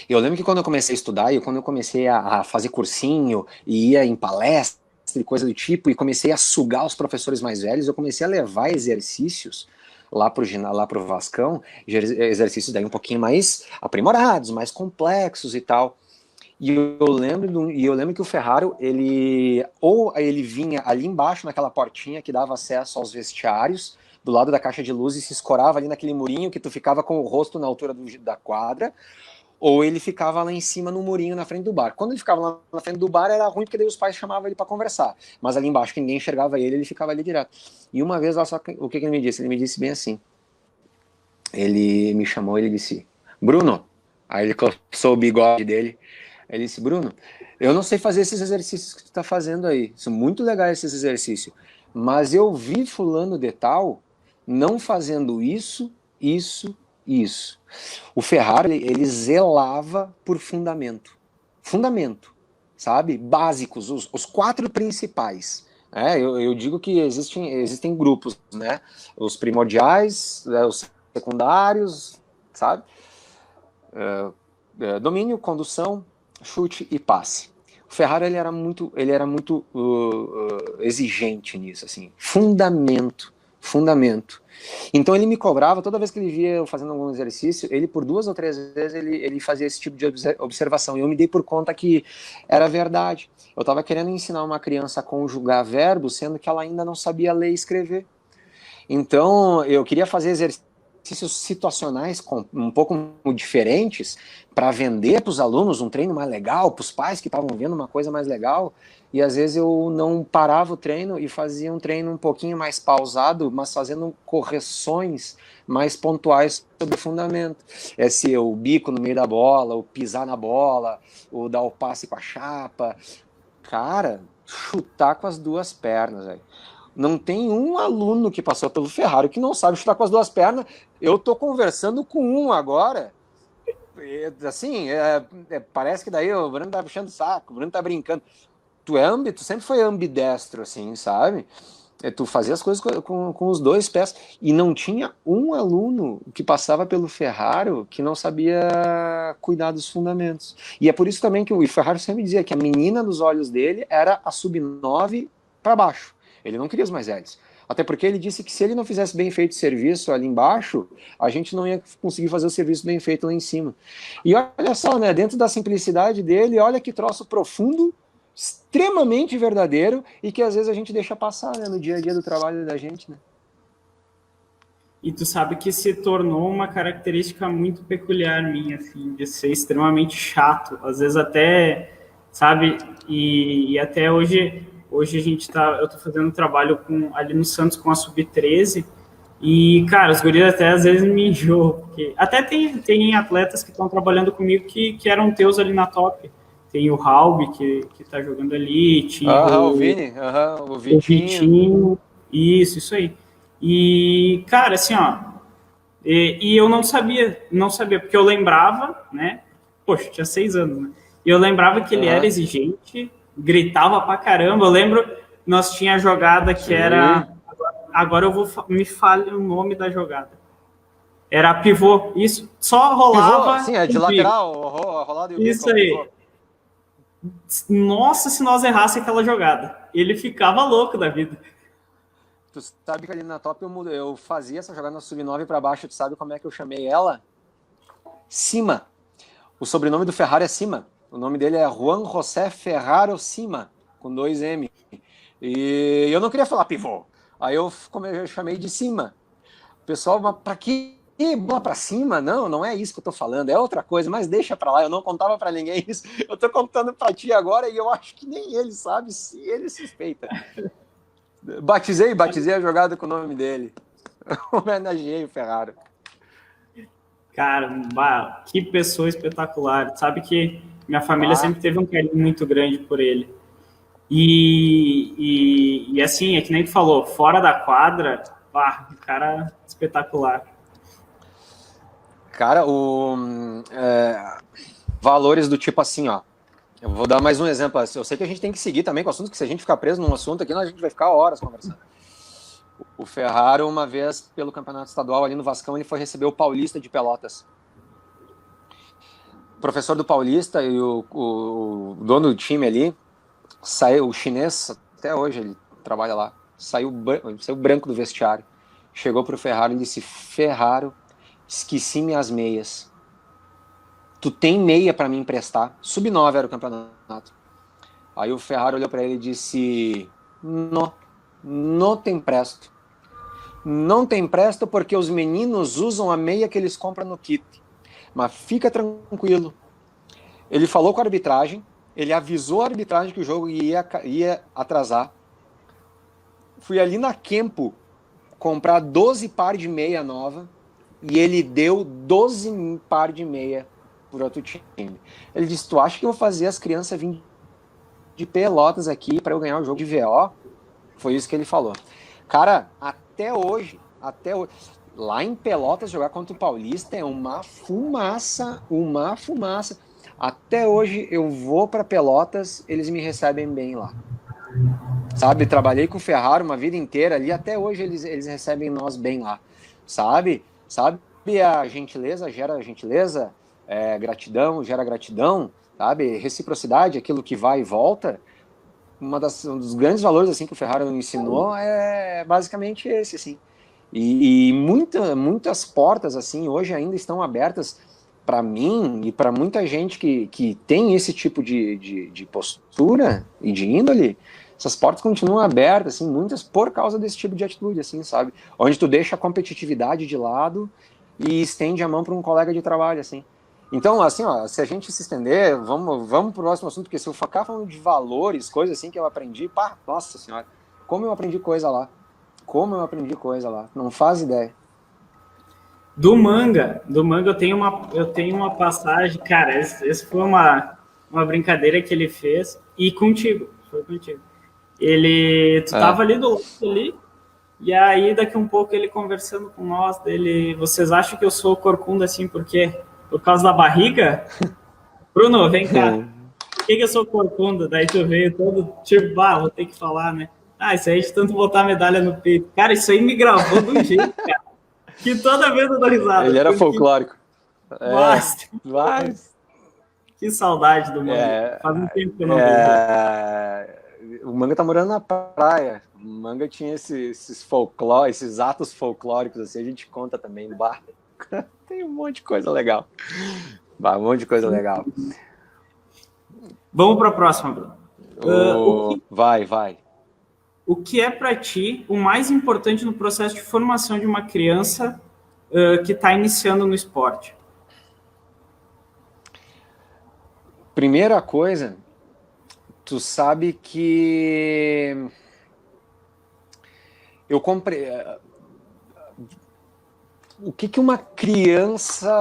Eu lembro que quando eu comecei a estudar, e quando eu comecei a fazer cursinho, e ia em palestra e coisa do tipo, e comecei a sugar os professores mais velhos, eu comecei a levar exercícios lá pro Vascão, exercícios daí um pouquinho mais aprimorados, mais complexos e tal. E eu lembro que o Ferrari, ele vinha ali embaixo naquela portinha que dava acesso aos vestiários, do lado da caixa de luz, e se escorava ali naquele murinho que tu ficava com o rosto na altura da quadra, ou ele ficava lá em cima no murinho na frente do bar. Quando ele ficava lá na frente do bar era ruim, porque daí os pais chamavam ele para conversar. Mas ali embaixo, que ninguém enxergava ele ficava ali direto. E uma vez, olha só o que ele me disse. Ele me disse bem assim. Ele me chamou, ele disse, Bruno, aí ele coçou o bigode dele. Ele disse, Bruno, eu não sei fazer esses exercícios que tu tá fazendo aí. São muito legais esses exercícios. Mas eu vi fulano de tal não fazendo isso. O Ferrari, ele zelava por fundamento, sabe? Básicos, os 4 principais. Eu digo que existem grupos, né? Os primordiais, os secundários, sabe? Domínio, condução, chute e passe. O Ferrari, ele era muito exigente nisso, assim. Fundamento. Então ele me cobrava, toda vez que ele via eu fazendo algum exercício, ele por 2 ou 3 vezes ele fazia esse tipo de observação, e eu me dei por conta que era verdade. Eu estava querendo ensinar uma criança a conjugar verbos, sendo que ela ainda não sabia ler e escrever. Então eu queria fazer exercícios situacionais um pouco diferentes, para vender para os alunos um treino mais legal, para os pais que estavam vendo uma coisa mais legal, e às vezes eu não parava o treino e fazia um treino um pouquinho mais pausado, mas fazendo correções mais pontuais sobre o fundamento. O bico no meio da bola, o pisar na bola, o dar o passe com a chapa. Cara, chutar com as 2 pernas, velho. Não tem um aluno que passou pelo Ferrari que não sabe chutar com as 2 pernas. Eu tô conversando com um agora. Assim, parece que daí o Bruno tá puxando o saco, o Bruno tá brincando. Tu sempre foi ambidestro, assim, sabe? Tu fazia as coisas com os 2 pés. E não tinha um aluno que passava pelo Ferrari que não sabia cuidar dos fundamentos. E é por isso também que o Ferrari sempre dizia que a menina dos olhos dele era a sub-9 para baixo. Ele não queria os mais velhos. Até porque ele disse que se ele não fizesse bem feito o serviço ali embaixo, a gente não ia conseguir fazer o serviço bem feito lá em cima. E olha só, né, dentro da simplicidade dele, olha que troço profundo, extremamente verdadeiro, e que às vezes a gente deixa passar, né, no dia a dia do trabalho da gente, né? E tu sabe que se tornou uma característica muito peculiar minha, assim, de ser extremamente chato, às vezes até, sabe, e até hoje eu tô fazendo um trabalho ali no Santos com a Sub-13, e, cara, os guris até às vezes me enjoam, porque até tem atletas que estão trabalhando comigo que eram teus ali na top. Tem o Halby, que tá jogando ali, tinha o Vini, o Vitinho. Isso aí. E, cara, assim, ó, e eu não sabia, porque eu lembrava, né? Poxa, tinha 6 anos, né? E eu lembrava que ele era Aham. exigente, gritava pra caramba. Eu lembro, nós tinha jogada que era. Sim. Agora eu vou. Me fale o nome da jogada. Era pivô, isso. Só Pivô, rolava sim, é de o bico. lateral, a rolada e o bico Isso é o aí. pivô. Nossa, se nós errasse aquela jogada. Ele ficava louco da vida. Tu sabe que ali na top eu fazia essa jogada na sub-9 para baixo, tu sabe como é que eu chamei ela? Cima. O sobrenome do Ferraro é Cima. O nome dele é Juan José Ferraro Cima, com 2M. E eu não queria falar pivô. Aí eu chamei de Cima. O pessoal, mas pra que bola pra cima? Não, não é isso que eu tô falando, é outra coisa, mas deixa pra lá, eu não contava pra ninguém isso. Eu tô contando pra ti agora e eu acho que nem ele sabe se ele suspeita. Batizei a jogada com o nome dele. Homenageei o Ferraro. Cara, bah, que pessoa espetacular. Sabe que minha família Bah, sempre teve um carinho muito grande por ele. E assim, é que nem tu falou, fora da quadra, bah, um cara espetacular. cara, valores do tipo assim, ó. Eu vou dar mais um exemplo. Eu sei que a gente tem que seguir também com o assunto, que se a gente ficar preso num assunto aqui, a gente vai ficar horas conversando. O Ferraro, uma vez, pelo campeonato estadual ali no Vascão, ele foi receber o Paulista de Pelotas. O professor do Paulista e o dono do time ali, saiu, o chinês, até hoje ele trabalha lá, saiu branco do vestiário. Chegou pro Ferraro e disse: Ferraro, esqueci minhas meias. Tu tem meia para me emprestar? Sub-9 era o campeonato. Aí o Ferraro olhou para ele e disse: não te empresto. Não te empresto porque os meninos usam a meia que eles compram no kit. Mas fica tranquilo. Ele falou com a arbitragem, ele avisou a arbitragem que o jogo ia atrasar. Fui ali na Kempo comprar 12 par de meia nova e ele deu 12 par de meia por outro time. Ele disse: tu acha que eu vou fazer as crianças vir de Pelotas aqui para eu ganhar o jogo de VO? Foi isso que ele falou. Cara, até hoje, lá em Pelotas jogar contra o Paulista é uma fumaça. Até hoje eu vou para Pelotas, eles me recebem bem lá. Sabe, trabalhei com o Ferrari uma vida inteira ali, até hoje eles recebem nós bem lá. Sabe a gentileza gera gentileza, gratidão gera gratidão, sabe? Reciprocidade, aquilo que vai e volta. Um dos grandes valores assim que o Ferrari me ensinou é basicamente esse, assim. E muitas portas assim hoje ainda estão abertas para mim e para muita gente que tem esse tipo de postura e de índole. Essas portas continuam abertas, assim, muitas por causa desse tipo de atitude, assim, sabe? Onde tu deixa a competitividade de lado e estende a mão para um colega de trabalho, assim. Então, assim, ó, se a gente se estender, vamos pro próximo assunto, porque se eu ficar falando de valores, coisas assim que eu aprendi, pá, nossa senhora, como eu aprendi coisa lá. Não faz ideia. Do manga eu tenho uma passagem, cara, esse foi uma brincadeira que ele fez, e contigo, foi contigo. Tu tava ali do lado ali, e aí daqui um pouco ele conversando com nós, vocês acham que eu sou corcunda assim por quê? Por causa da barriga? Bruno, vem cá. Por que eu sou corcunda? Daí tu veio todo tipo, vou ter que falar, né? Isso aí de tanto botar a medalha no peito. Cara, isso aí me gravou de um jeito, cara, que toda vez eu dou risada. Ele era folclórico. Mas, Mas... que saudade do manga. Faz um tempo que eu não vejo. O manga tá morando na praia. O manga tinha esses atos folclóricos, assim, a gente conta também no bar. Tem um monte de coisa legal. Vamos para a próxima, Bruno. Vai. O que é para ti o mais importante no processo de formação de uma criança que está iniciando no esporte? Primeira coisa, tu sabe que eu comprei... O que uma criança...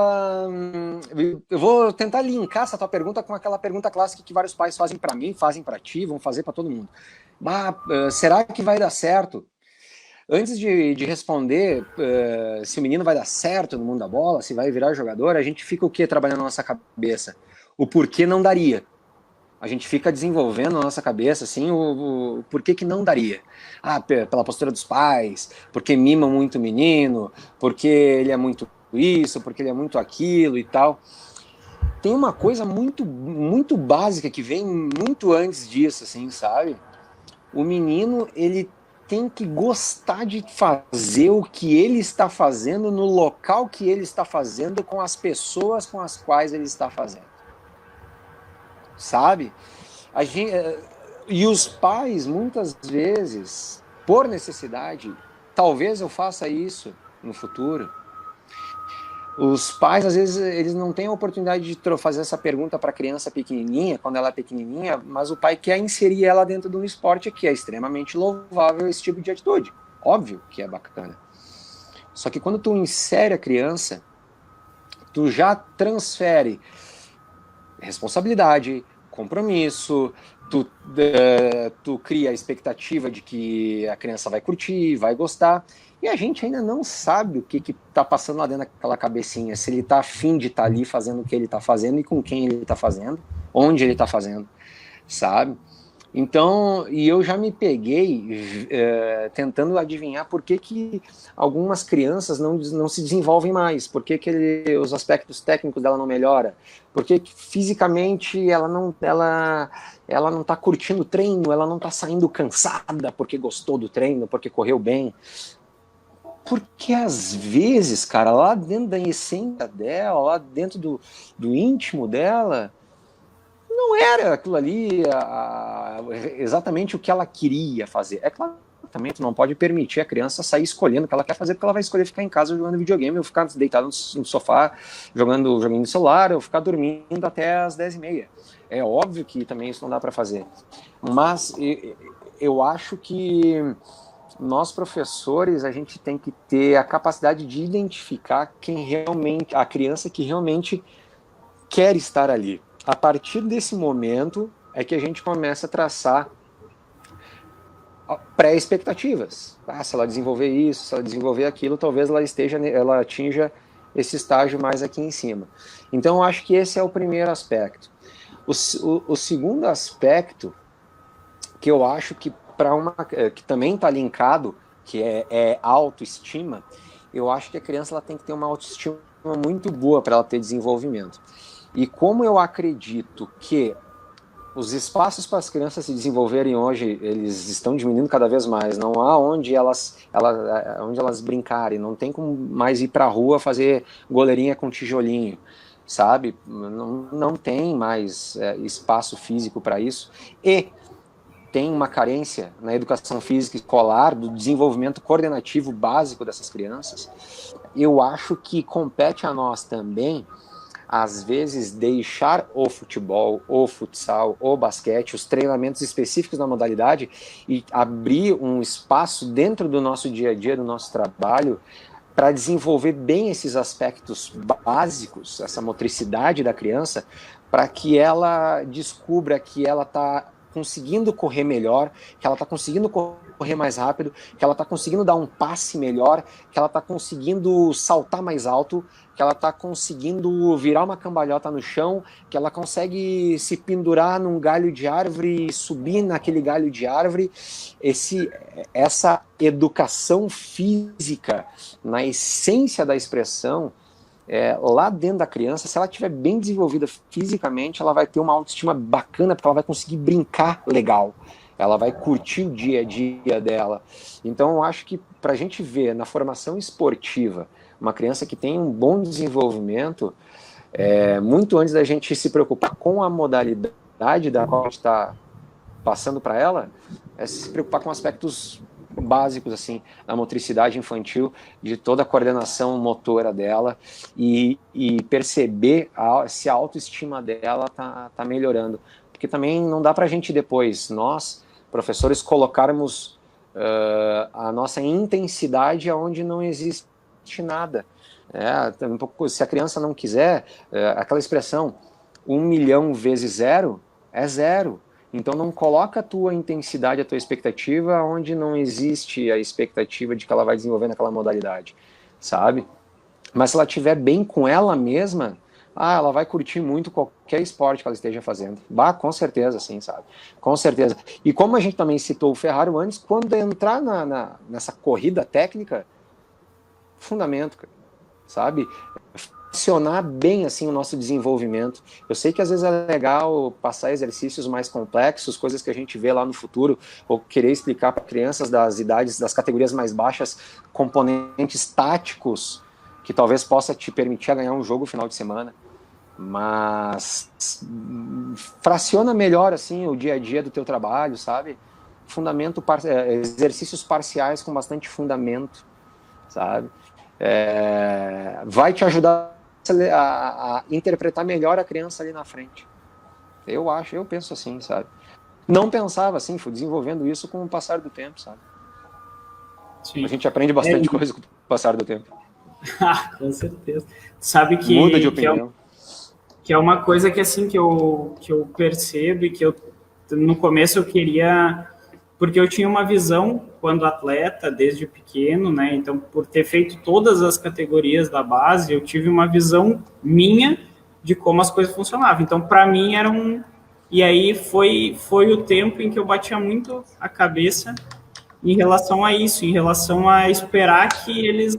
Eu vou tentar linkar essa tua pergunta com aquela pergunta clássica que vários pais fazem para mim, fazem para ti, vão fazer para todo mundo. Será que vai dar certo? Antes de responder se o menino vai dar certo no mundo da bola, se vai virar jogador, a gente fica o quê trabalhando na nossa cabeça? O porquê não daria. A gente fica desenvolvendo na nossa cabeça assim, o porquê que não daria. Ah, pela postura dos pais, porque mimam muito o menino, porque ele é muito isso, porque ele é muito aquilo e tal. Tem uma coisa muito básica que vem muito antes disso, assim, sabe? O menino, ele tem que gostar de fazer o que ele está fazendo no local que ele está fazendo com as pessoas com as quais ele está fazendo. Sabe? A gente, e os pais, muitas vezes, por necessidade, talvez eu faça isso no futuro. Os pais, às vezes, eles não têm a oportunidade de fazer essa pergunta para a criança pequenininha, quando ela é pequenininha, mas o pai quer inserir ela dentro de um esporte que é extremamente louvável esse tipo de atitude. Óbvio que é bacana. Só que quando tu insere a criança, tu já transfere responsabilidade, compromisso, tu cria a expectativa de que a criança vai curtir, vai gostar, e a gente ainda não sabe o que tá passando lá dentro daquela cabecinha, se ele tá afim de estar ali fazendo o que ele tá fazendo e com quem ele tá fazendo, onde ele tá fazendo, sabe? Então, e eu já me peguei tentando adivinhar por que algumas crianças não se desenvolvem mais, por que os aspectos técnicos dela não melhoram, por que fisicamente ela não está curtindo o treino, ela não está saindo cansada porque gostou do treino, porque correu bem. Porque às vezes, cara, lá dentro da essência dela, lá dentro do íntimo dela, não era aquilo ali exatamente o que ela queria fazer. É claro, também tu não pode permitir a criança sair escolhendo o que ela quer fazer, porque ela vai escolher ficar em casa jogando videogame, ou ficar deitado no sofá jogando no celular, ou ficar dormindo até as 10h30. É óbvio que também isso não dá para fazer. Mas eu acho que nós, professores, a gente tem que ter a capacidade de identificar a criança que realmente quer estar ali. A partir desse momento é que a gente começa a traçar pré-expectativas. Se ela desenvolver isso, se ela desenvolver aquilo, talvez ela atinja esse estágio mais aqui em cima. Então, eu acho que esse é o primeiro aspecto. O segundo aspecto, que eu acho que que também está linkado, que é autoestima, eu acho que a criança ela tem que ter uma autoestima muito boa para ela ter desenvolvimento. E como eu acredito que os espaços para as crianças se desenvolverem hoje, eles estão diminuindo cada vez mais. Não há onde elas brincarem, não tem como mais ir para a rua fazer goleirinha com tijolinho, sabe? Não tem mais espaço físico para isso. E tem uma carência na educação física escolar, do desenvolvimento coordenativo básico dessas crianças. Eu acho que compete a nós também, às vezes, deixar o futebol, o futsal, o basquete, os treinamentos específicos da modalidade e abrir um espaço dentro do nosso dia a dia, do nosso trabalho, para desenvolver bem esses aspectos básicos, essa motricidade da criança, para que ela descubra que ela está conseguindo correr melhor, que ela está conseguindo correr mais rápido, que ela está conseguindo dar um passe melhor, que ela está conseguindo saltar mais alto, que ela está conseguindo virar uma cambalhota no chão, que ela consegue se pendurar num galho de árvore e subir naquele galho de árvore. Essa educação física, na essência da expressão, lá dentro da criança, se ela estiver bem desenvolvida fisicamente, ela vai ter uma autoestima bacana, porque ela vai conseguir brincar legal, ela vai curtir o dia a dia dela. Então eu acho que para a gente ver na formação esportiva uma criança que tem um bom desenvolvimento, muito antes da gente se preocupar com a modalidade da qual a gente está passando para ela, é se preocupar com aspectos básicos assim, da motricidade infantil, de toda a coordenação motora dela e perceber se a autoestima dela tá melhorando. Porque também não dá para a gente depois, nós, professores, colocarmos a nossa intensidade onde não existe nada. Se a criança não quiser, aquela expressão 1 milhão vezes zero é zero. Então não coloca a tua intensidade, a tua expectativa onde não existe a expectativa de que ela vai desenvolver naquela modalidade, sabe? Mas se ela estiver bem com ela mesma, ela vai curtir muito qualquer esporte que ela esteja fazendo. Bah, com certeza, sim, sabe? Com certeza. E como a gente também citou o Ferrari antes, quando entrar nessa corrida técnica, fundamento, cara, sabe? Funcionar bem assim o nosso desenvolvimento. Eu sei que às vezes é legal passar exercícios mais complexos, coisas que a gente vê lá no futuro, ou querer explicar para crianças das idades, das categorias mais baixas, componentes táticos que talvez possa te permitir ganhar um jogo no final de semana. Mas fraciona melhor assim o dia a dia do teu trabalho, sabe? Exercícios parciais com bastante fundamento, sabe? Vai te ajudar a interpretar melhor a criança ali na frente. Eu penso assim, sabe? Não pensava assim, fui desenvolvendo isso com o passar do tempo, sabe? Sim. A gente aprende bastante coisa com o passar do tempo. Com certeza. Sabe que muda de opinião. Que é uma coisa que assim que eu percebo e que eu no começo eu queria, porque eu tinha uma visão quando atleta desde pequeno, né? Então por ter feito todas as categorias da base, eu tive uma visão minha de como as coisas funcionavam. Então para mim era e aí foi o tempo em que eu batia muito a cabeça em relação a isso, em relação a esperar que eles,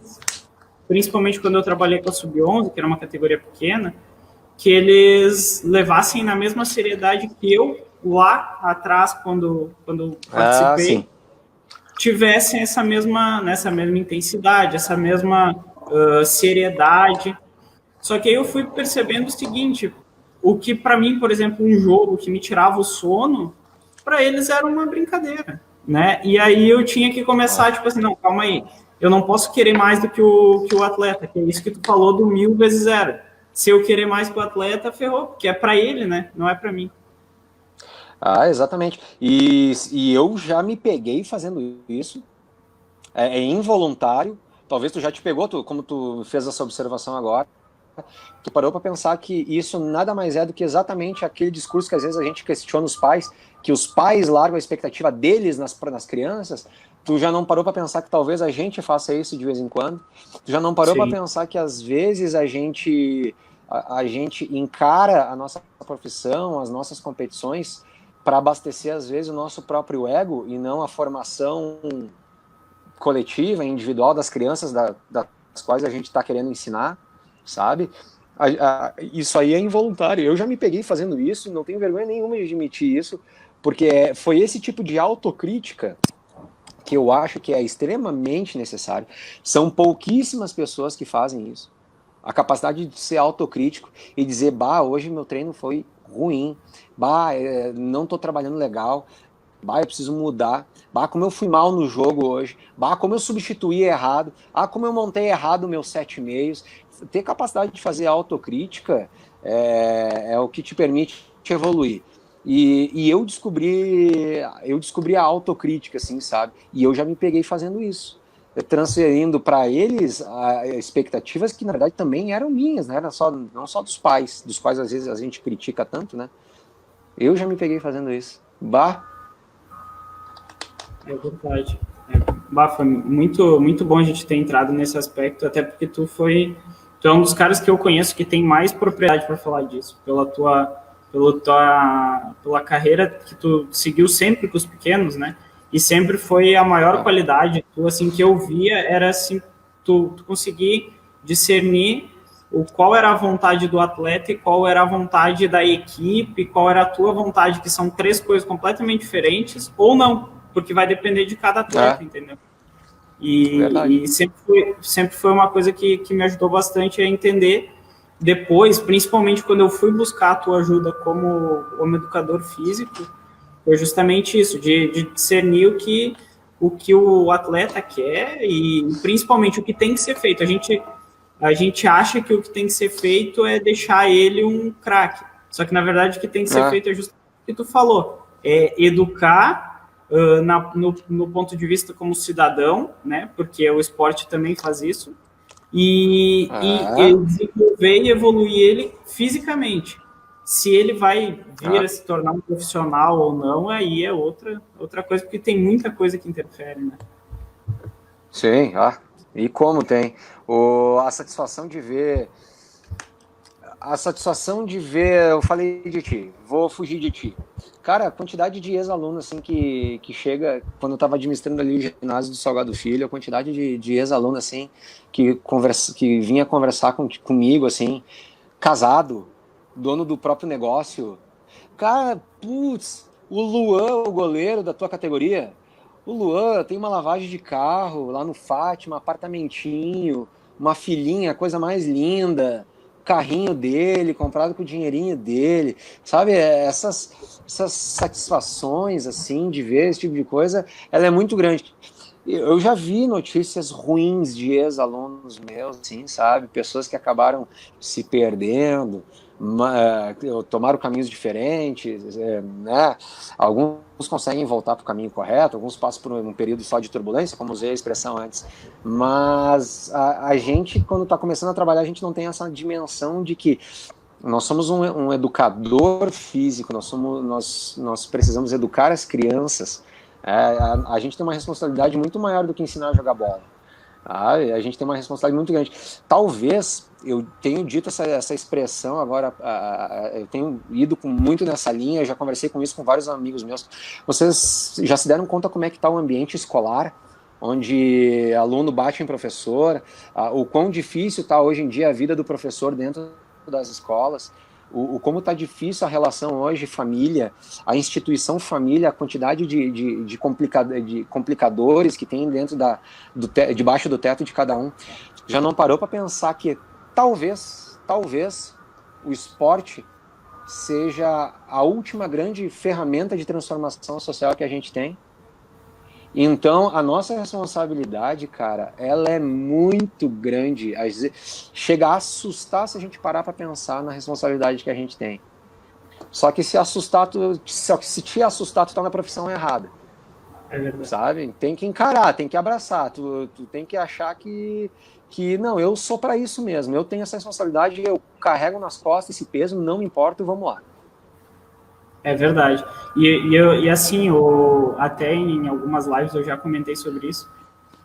principalmente quando eu trabalhei com a Sub-11, que era uma categoria pequena, que eles levassem na mesma seriedade que eu lá atrás, quando participei, tivessem nessa mesma intensidade, essa mesma seriedade. Só que aí eu fui percebendo o seguinte, o que para mim, por exemplo, um jogo que me tirava o sono, para eles era uma brincadeira, né? E aí eu tinha que começar, tipo assim, não, calma aí, eu não posso querer mais do que o atleta, que é isso que tu falou do 1000 vezes 0. Se eu querer mais que o atleta, ferrou, porque é para ele, né? Não é para mim. Exatamente. E eu já me peguei fazendo isso. É involuntário. Talvez tu já te pegou, como tu fez essa observação agora. Tu parou para pensar que isso nada mais é do que exatamente aquele discurso que às vezes a gente questiona os pais, que os pais largam a expectativa deles nas crianças. Tu já não parou para pensar que talvez a gente faça isso de vez em quando? Tu já não parou para pensar que às vezes a gente encara a nossa profissão, as nossas competições, para abastecer às vezes o nosso próprio ego e não a formação coletiva, individual das crianças das quais a gente está querendo ensinar, sabe? Isso aí é involuntário. Eu já me peguei fazendo isso, não tenho vergonha nenhuma de admitir isso, porque foi esse tipo de autocrítica que eu acho que é extremamente necessário. São pouquíssimas pessoas que fazem isso. A capacidade de ser autocrítico e dizer, hoje meu treino foi ruim, não estou trabalhando legal, eu preciso mudar, como eu fui mal no jogo hoje, como eu substituí errado, como eu montei errado o meu 7,5. Ter capacidade de fazer autocrítica é o que te permite evoluir. E eu descobri a autocrítica, assim, sabe? E eu já me peguei fazendo isso, transferindo para eles expectativas que na verdade também eram minhas, né? Não só dos pais, dos quais às vezes a gente critica tanto, né? Eu já me peguei fazendo isso. É verdade. Foi muito bom a gente ter entrado nesse aspecto, até porque tu é um dos caras que eu conheço que tem mais propriedade para falar disso, pela carreira que tu seguiu sempre com os pequenos, né? E sempre foi a maior qualidade. Tu, assim, que eu via era assim, tu conseguir discernir qual era a vontade do atleta e qual era a vontade da equipe, qual era a tua vontade, que são 3 coisas completamente diferentes, ou não, porque vai depender de cada atleta, entendeu? E sempre foi uma coisa que me ajudou bastante a entender depois, principalmente quando eu fui buscar a tua ajuda como educador físico, foi justamente isso, de discernir o que o atleta quer e principalmente o que tem que ser feito. A gente acha que o que tem que ser feito é deixar ele um craque, só que na verdade o que tem que ser feito é justamente o que tu falou, é educar no ponto de vista como cidadão, né? Porque o esporte também faz isso, e desenvolver e evoluir ele fisicamente. Se ele vai vir a se tornar um profissional ou não, aí é outra coisa, porque tem muita coisa que interfere, né? Sim, e como tem. A satisfação de ver... eu falei de ti, vou fugir de ti. Cara, a quantidade de ex-alunos assim, que chega, quando eu estava administrando ali o ginásio do Salgado Filho, a quantidade de ex-alunos assim, que vinha conversar comigo, assim, casado, dono do próprio negócio. Cara, putz, o Luan, o goleiro da tua categoria, o Luan tem uma lavagem de carro lá no Fátima, apartamentinho, uma filhinha, coisa mais linda, carrinho dele, comprado com o dinheirinho dele, sabe? Essas satisfações, assim, de ver esse tipo de coisa, ela é muito grande. Eu já vi notícias ruins de ex-alunos meus, assim, sabe? Pessoas que acabaram se perdendo, tomaram caminhos diferentes, né? Alguns conseguem voltar para o caminho correto, alguns passam por um período só de turbulência, como usei a expressão antes. Mas a gente, quando está começando a trabalhar, a gente não tem essa dimensão de que nós somos um educador físico, nós precisamos educar as crianças. A gente tem uma responsabilidade muito maior do que ensinar a jogar bola. A gente tem uma responsabilidade muito grande. Talvez, eu tenho dito essa expressão agora, eu tenho ido muito nessa linha, já conversei com isso com vários amigos meus. Vocês já se deram conta como é que está o ambiente escolar, onde aluno bate em professor, o quão difícil está hoje em dia a vida do professor dentro das escolas, como está difícil a relação hoje, família, a instituição família, a quantidade de complicadores que tem dentro debaixo do teto de cada um. Já não parou para pensar que talvez o esporte seja a última grande ferramenta de transformação social que a gente tem? Então, a nossa responsabilidade, cara, ela é muito grande. Às vezes, chega a assustar se a gente parar para pensar na responsabilidade que a gente tem. Só que se te assustar, tu tá na profissão errada. É verdade. Sabe? Tem que encarar, tem que abraçar. Tu tem que achar que não, eu sou para isso mesmo. Eu tenho essa responsabilidade, eu carrego nas costas esse peso, não me importa, vamos lá. É verdade. E assim, até em algumas lives eu já comentei sobre isso.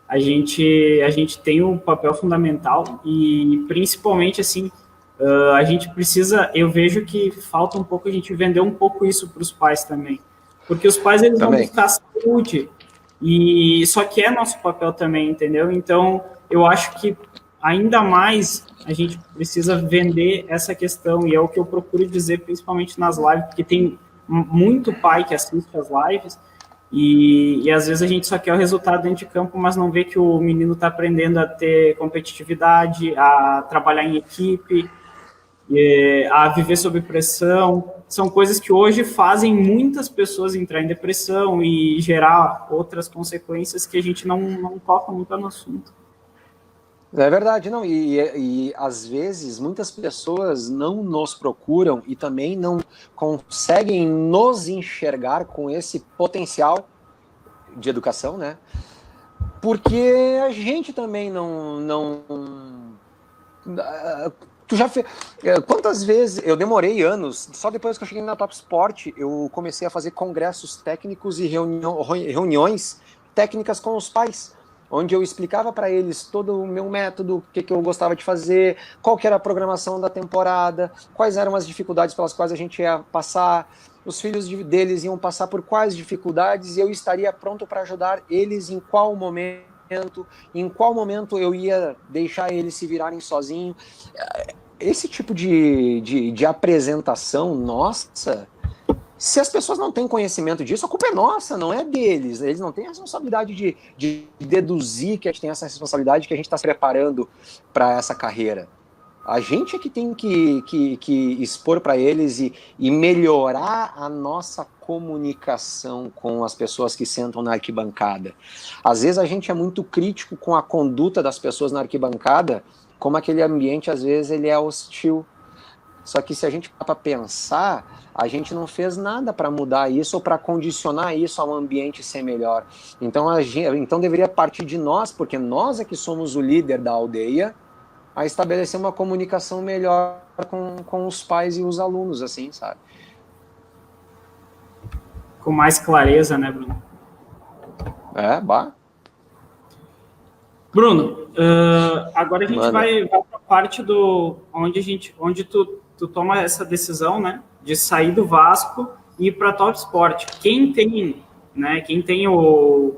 A gente tem um papel fundamental e principalmente assim, a gente precisa, eu vejo que falta um pouco a gente vender um pouco isso para os pais também. Porque os pais eles vão buscar saúde e só que é nosso papel também, entendeu? Então, eu acho que ainda mais a gente precisa vender essa questão e é o que eu procuro dizer principalmente nas lives, porque tem muito pai que assiste as lives e às vezes a gente só quer o resultado dentro de campo, mas não vê que o menino está aprendendo a ter competitividade, a trabalhar em equipe, a viver sob pressão. São coisas que hoje fazem muitas pessoas entrar em depressão e gerar outras consequências que a gente não toca muito no assunto. É verdade, não, e às vezes muitas pessoas não nos procuram e também não conseguem nos enxergar com esse potencial de educação, né? Porque a gente também não tu já fez... Quantas vezes... Eu demorei anos, só depois que eu cheguei na Top Sport, eu comecei a fazer congressos técnicos e reuniões técnicas com os pais, onde eu explicava para eles todo o meu método, o que eu gostava de fazer, qual que era a programação da temporada, quais eram as dificuldades pelas quais a gente ia passar, os filhos deles iam passar por quais dificuldades e eu estaria pronto para ajudar eles em qual momento eu ia deixar eles se virarem sozinhos. Esse tipo de apresentação nossa... Se as pessoas não têm conhecimento disso, a culpa é nossa, não é deles. Eles não têm a responsabilidade de deduzir que a gente tem essa responsabilidade, que a gente está se preparando para essa carreira. A gente é que tem que expor para eles e melhorar a nossa comunicação com as pessoas que sentam na arquibancada. Às vezes a gente é muito crítico com a conduta das pessoas na arquibancada, como aquele ambiente, às vezes, ele é hostil. Só que se a gente parar para pensar, a gente não fez nada para mudar isso ou para condicionar isso a um ambiente ser melhor. Então deveria partir de nós, porque nós é que somos o líder da aldeia, a estabelecer uma comunicação melhor com os pais e os alunos, assim, sabe? Com mais clareza, né, Bruno? Bah. Bruno, agora a gente vai para a parte onde tu toma essa decisão, né, de sair do Vasco e ir para Top Sport. Quem tem o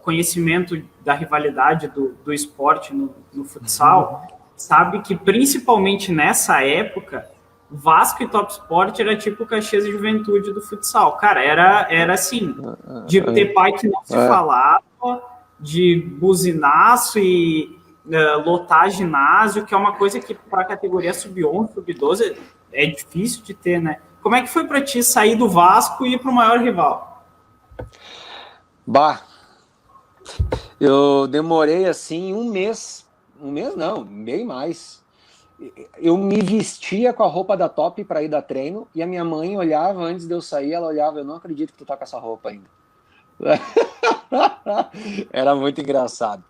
conhecimento da rivalidade do esporte no futsal, sabe que principalmente nessa época, Vasco e Top Sport era tipo Caxias e Juventude do futsal. Cara, era assim, de ter pai que não se falava, de buzinaço e lotar ginásio, que é uma coisa que para a categoria sub-11, sub-12 é difícil de ter, né? Como é que foi para ti sair do Vasco e ir para o maior rival? Bah, eu demorei assim um mês não, bem mais. Eu me vestia com a roupa da Top para ir dar treino e a minha mãe olhava antes de eu sair, ela olhava, eu não acredito que tu tá com essa roupa ainda. Era muito engraçado.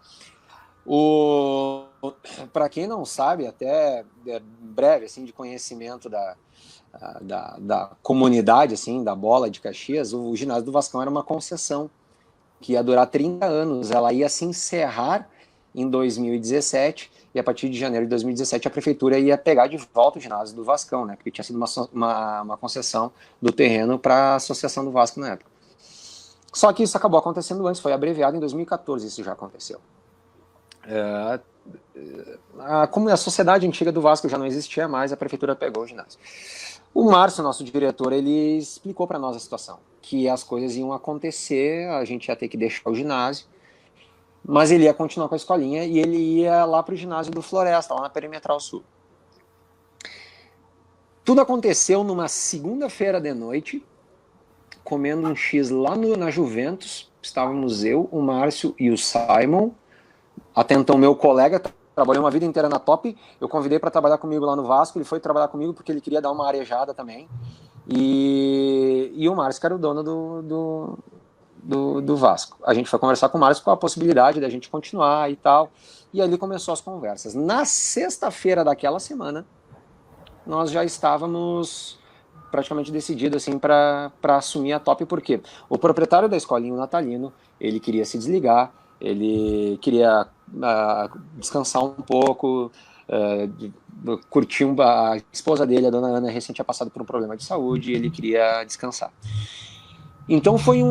Para quem não sabe, até breve assim de conhecimento da comunidade assim da bola de Caxias, o ginásio do Vascão era uma concessão que ia durar 30 anos. Ela ia se encerrar em 2017 e a partir de janeiro de 2017 a prefeitura ia pegar de volta o ginásio do Vascão, né? Porque tinha sido uma concessão do terreno para a Associação do Vasco na época. Só que isso acabou acontecendo antes, foi abreviado em 2014, isso já aconteceu. Como a sociedade antiga do Vasco já não existia mais, a prefeitura pegou o ginásio. O Márcio, nosso diretor, ele explicou para nós a situação, que as coisas iam acontecer, a gente ia ter que deixar o ginásio, mas ele ia continuar com a escolinha e ele ia lá para o ginásio do Floresta, lá na Perimetral Sul. Tudo aconteceu numa segunda-feira de noite, comendo um X lá na Juventus. Estávamos eu, o Márcio e o Simon. Até então, meu colega, trabalhou uma vida inteira na Top. Eu convidei para trabalhar comigo lá no Vasco. Ele foi trabalhar comigo porque ele queria dar uma arejada também. E o Márcio, que era o dono do Vasco. A gente foi conversar com o Márcio com a possibilidade da gente continuar e tal. E ali começou as conversas. Na sexta-feira daquela semana, nós já estávamos praticamente decididos assim, para assumir a Top, porque o proprietário da escolinha, o Natalino, ele queria se desligar, ele queria descansar um pouco, curtir a esposa dele, a dona Ana, recém tinha passado por um problema de saúde, e ele queria descansar. Então foi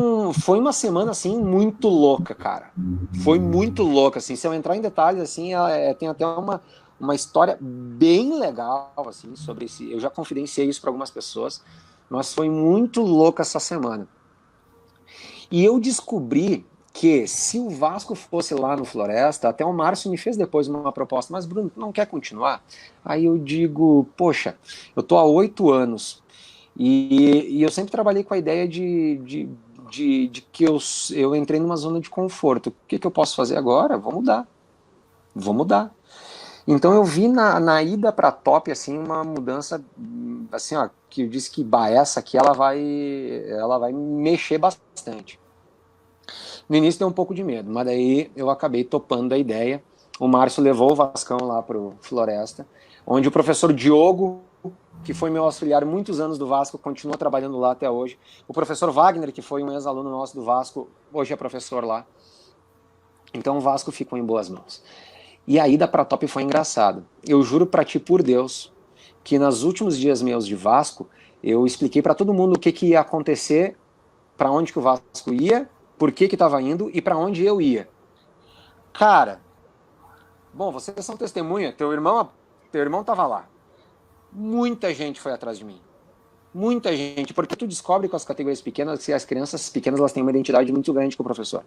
uma semana assim muito louca, cara. Foi muito louca, assim. Se eu entrar em detalhes, assim, tem até uma história bem legal, assim, sobre esse. Eu já confidenciei isso para algumas pessoas, mas foi muito louca essa semana. E eu descobri que se o Vasco fosse lá no Floresta, até o Márcio me fez depois uma proposta, mas Bruno, tu não quer continuar? Aí eu digo, poxa, eu tô há 8 anos e eu sempre trabalhei com a ideia de que eu entrei numa zona de conforto. O que eu posso fazer agora? Vou mudar. Então eu vi na ida para Top assim uma mudança assim, ó, que eu disse que essa aqui ela vai mexer bastante. No início deu um pouco de medo, mas daí eu acabei topando a ideia. O Márcio levou o Vascão lá pro Floresta, onde o professor Diogo, que foi meu auxiliar muitos anos do Vasco, continua trabalhando lá até hoje. O professor Wagner, que foi um ex-aluno nosso do Vasco, hoje é professor lá. Então o Vasco ficou em boas mãos. E a ida para Top foi engraçado. Eu juro para ti por Deus que nos últimos dias meus de Vasco, eu expliquei para todo mundo o que ia acontecer, para onde que o Vasco ia, por que estava indo e para onde eu ia. Cara, bom, vocês são testemunha, teu irmão estava lá. Muita gente foi atrás de mim. Muita gente, porque tu descobre com as categorias pequenas que as crianças pequenas elas têm uma identidade muito grande com o professor.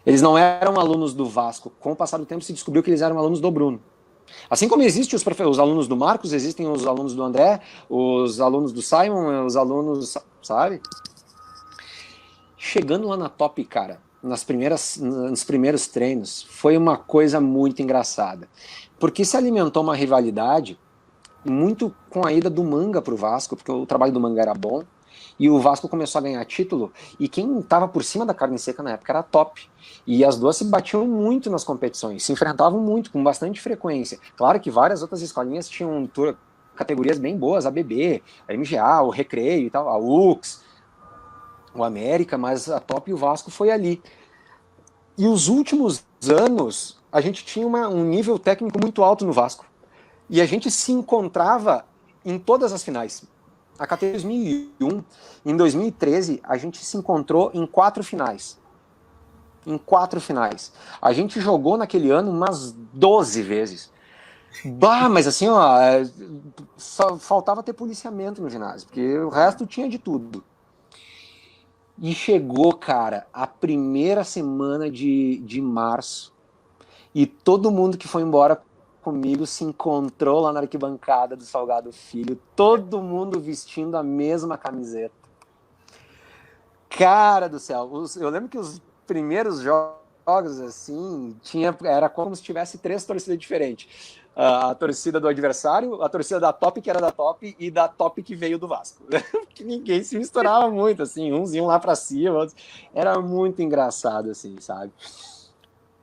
Eles não eram alunos do Vasco. Com o passar do tempo se descobriu que eles eram alunos do Bruno. Assim como existem os alunos do Marcos, existem os alunos do André, os alunos do Simon, os alunos, sabe? Chegando lá na Top, cara, nos primeiros treinos, foi uma coisa muito engraçada. Porque se alimentou uma rivalidade muito com a ida do Manga pro Vasco, porque o trabalho do Manga era bom, e o Vasco começou a ganhar título, e quem estava por cima da carne seca na época era a Top. E as duas se batiam muito nas competições, se enfrentavam muito, com bastante frequência. Claro que várias outras escolinhas tinham categorias bem boas, a BB, a MGA, o Recreio e tal, a UX, o América, mas a Top e o Vasco foi ali. E os últimos anos, a gente tinha um nível técnico muito alto no Vasco. E a gente se encontrava em todas as finais. A categoria 2001, em 2013, a gente se encontrou em 4 finais. Em 4 finais. A gente jogou naquele ano umas 12 vezes. Bah, mas assim, ó, só faltava ter policiamento no ginásio, porque o resto tinha de tudo. E chegou, cara, a primeira semana de março, e todo mundo que foi embora comigo se encontrou lá na arquibancada do Salgado Filho, todo mundo vestindo a mesma camiseta. Cara do céu, eu lembro que os primeiros jogos, assim, era como se tivesse 3 torcidas diferentes. A torcida do adversário, a torcida da Top, que era da Top, e da Top que veio do Vasco. Que ninguém se misturava muito, assim, uns iam lá pra cima, outros... Era muito engraçado, assim, sabe?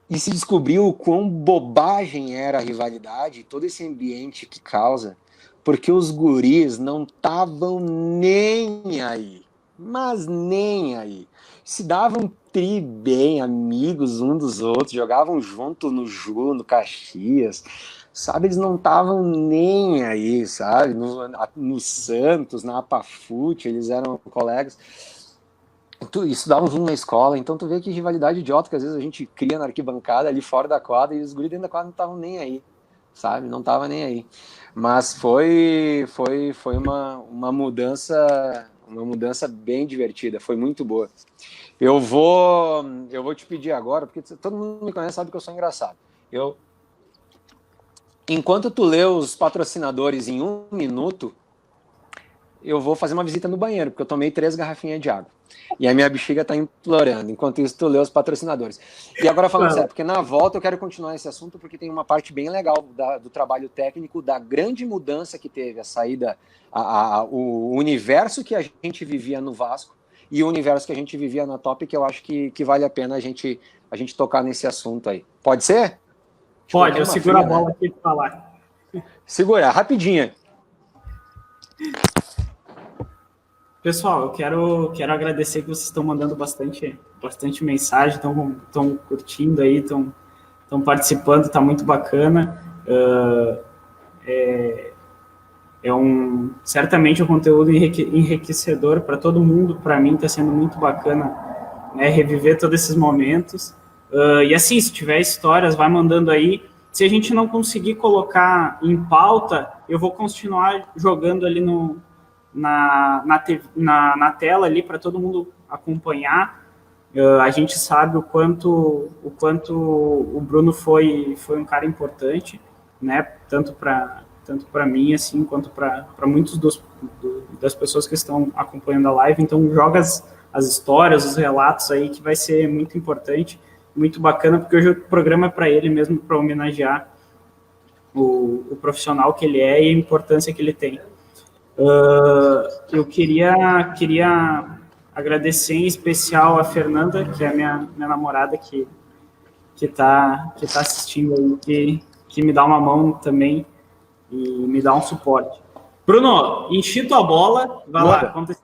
E se descobriu o quão bobagem era a rivalidade, todo esse ambiente que causa, porque os guris não estavam nem aí, mas nem aí. Se davam tri bem, amigos um dos outros, jogavam junto no Ju, no Caxias, sabe? Eles não estavam nem aí, sabe? No Santos, na Apafute, eles eram colegas. Estudavam junto na escola, então tu vê que rivalidade idiota que às vezes a gente cria na arquibancada ali fora da quadra, e os guris dentro da quadra não estavam nem aí, sabe? Não estavam nem aí. Mas foi uma mudança bem divertida, foi muito boa. Eu vou te pedir agora, porque todo mundo me conhece, sabe que eu sou engraçado. Enquanto tu lê os patrocinadores em 1 minuto, eu vou fazer uma visita no banheiro, porque eu tomei 3 garrafinhas de água. E a minha bexiga tá implorando. Enquanto isso, tu lê os patrocinadores. E agora falando sério, porque na volta eu quero continuar esse assunto, porque tem uma parte bem legal do trabalho técnico, da grande mudança que teve a saída, o universo que a gente vivia no Vasco e o universo que a gente vivia na Top, que eu acho que vale a pena a gente tocar nesse assunto aí. Pode ser? Pode, eu seguro a bola aqui para falar. Segura, rapidinho. Pessoal, eu quero agradecer que vocês estão mandando bastante mensagem, estão curtindo aí, estão participando, está muito bacana. Certamente um conteúdo enriquecedor para todo mundo. Para mim está sendo muito bacana, né, reviver todos esses momentos. E assim, se tiver histórias, vai mandando aí. Se a gente não conseguir colocar em pauta, eu vou continuar jogando ali na tela ali para todo mundo acompanhar. A gente sabe o quanto o Bruno foi um cara importante, né? Tanto para mim assim quanto para muitos das pessoas que estão acompanhando a live. Então joga as histórias, os relatos aí, que vai ser muito importante, muito bacana, porque hoje o programa é para ele mesmo, para homenagear o profissional que ele é e a importância que ele tem. Eu queria agradecer em especial a Fernanda, que é a minha namorada, que tá assistindo aí, que me dá uma mão também e me dá um suporte. Bruno, enchi tua bola, vai lá, conta.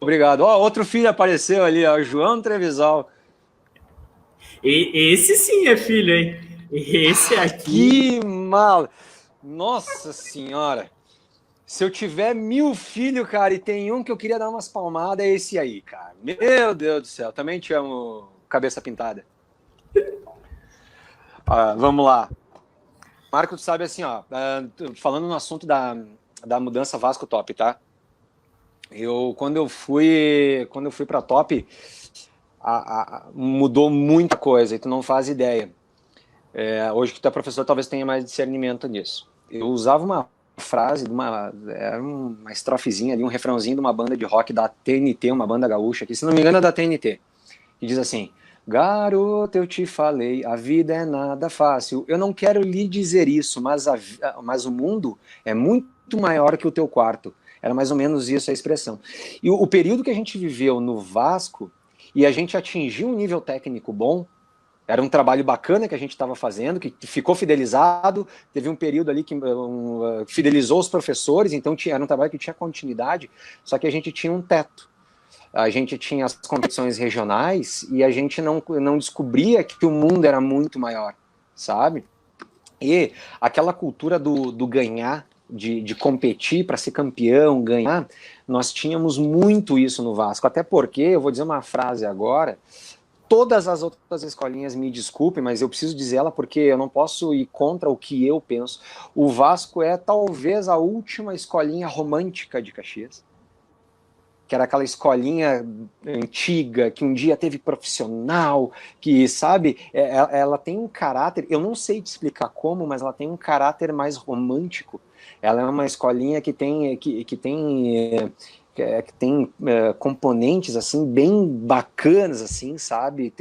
Obrigado. Outro filho apareceu ali, o João Trevisol. Esse sim é filho, hein? Esse aqui... Que mal! Nossa senhora! Se eu tiver 1000 filhos, cara, e tem um que eu queria dar umas palmadas, é esse aí, cara. Meu Deus do céu, também te amo, cabeça pintada. Vamos lá. Marco, tu sabe assim, ó, falando no assunto da mudança Vasco Top, tá? Quando eu fui pra Top, mudou muita coisa, e tu não faz ideia. Hoje que tu é professor, talvez tenha mais discernimento nisso. Eu usava uma frase, era uma estrofezinha ali, um refrãozinho de uma banda de rock da TNT, uma banda gaúcha, que se não me engano é da TNT, que diz assim: garoto, eu te falei, a vida é nada fácil. Eu não quero lhe dizer isso, mas o mundo é muito maior que o teu quarto. Era mais ou menos isso a expressão. E o período que a gente viveu no Vasco, e a gente atingiu um nível técnico bom, era um trabalho bacana que a gente estava fazendo, que ficou fidelizado, teve um período ali que fidelizou os professores, então era um trabalho que tinha continuidade, só que a gente tinha um teto. A gente tinha as competições regionais e a gente não descobria que o mundo era muito maior, sabe? E aquela cultura do ganhar, de competir para ser campeão, ganhar, nós tínhamos muito isso no Vasco, até porque, eu vou dizer uma frase agora, todas as outras escolinhas me desculpem, mas eu preciso dizer ela porque eu não posso ir contra o que eu penso. O Vasco é talvez a última escolinha romântica de Caxias, que era aquela escolinha antiga, que um dia teve profissional, que, sabe, ela tem um caráter, eu não sei te explicar como, mas ela tem um caráter mais romântico. Ela é uma escolinha que tem componentes assim bem bacanas, assim, sabe?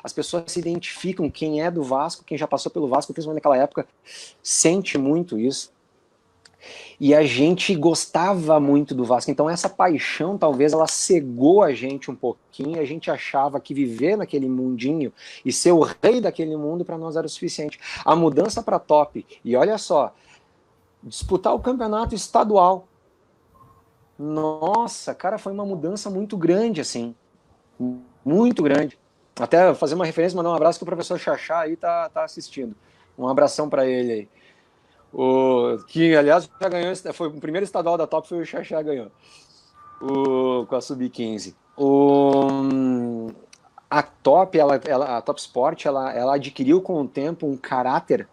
As pessoas se identificam, quem é do Vasco, quem já passou pelo Vasco, principalmente naquela época, sente muito isso. E a gente gostava muito do Vasco, então essa paixão talvez ela cegou a gente um pouquinho, a gente achava que viver naquele mundinho e ser o rei daquele mundo para nós era o suficiente. A mudança para top, e olha só, disputar o campeonato estadual, nossa, cara, foi uma mudança muito grande, assim, muito grande. Até fazer uma referência, mandar um abraço que o professor Xaxá aí tá assistindo. Um abração para ele aí. Que, aliás, já ganhou, foi o primeiro estadual da Top, foi o Xaxá ganhou, com a Sub-15. A Top, a Top Sport, ela adquiriu com o tempo um caráter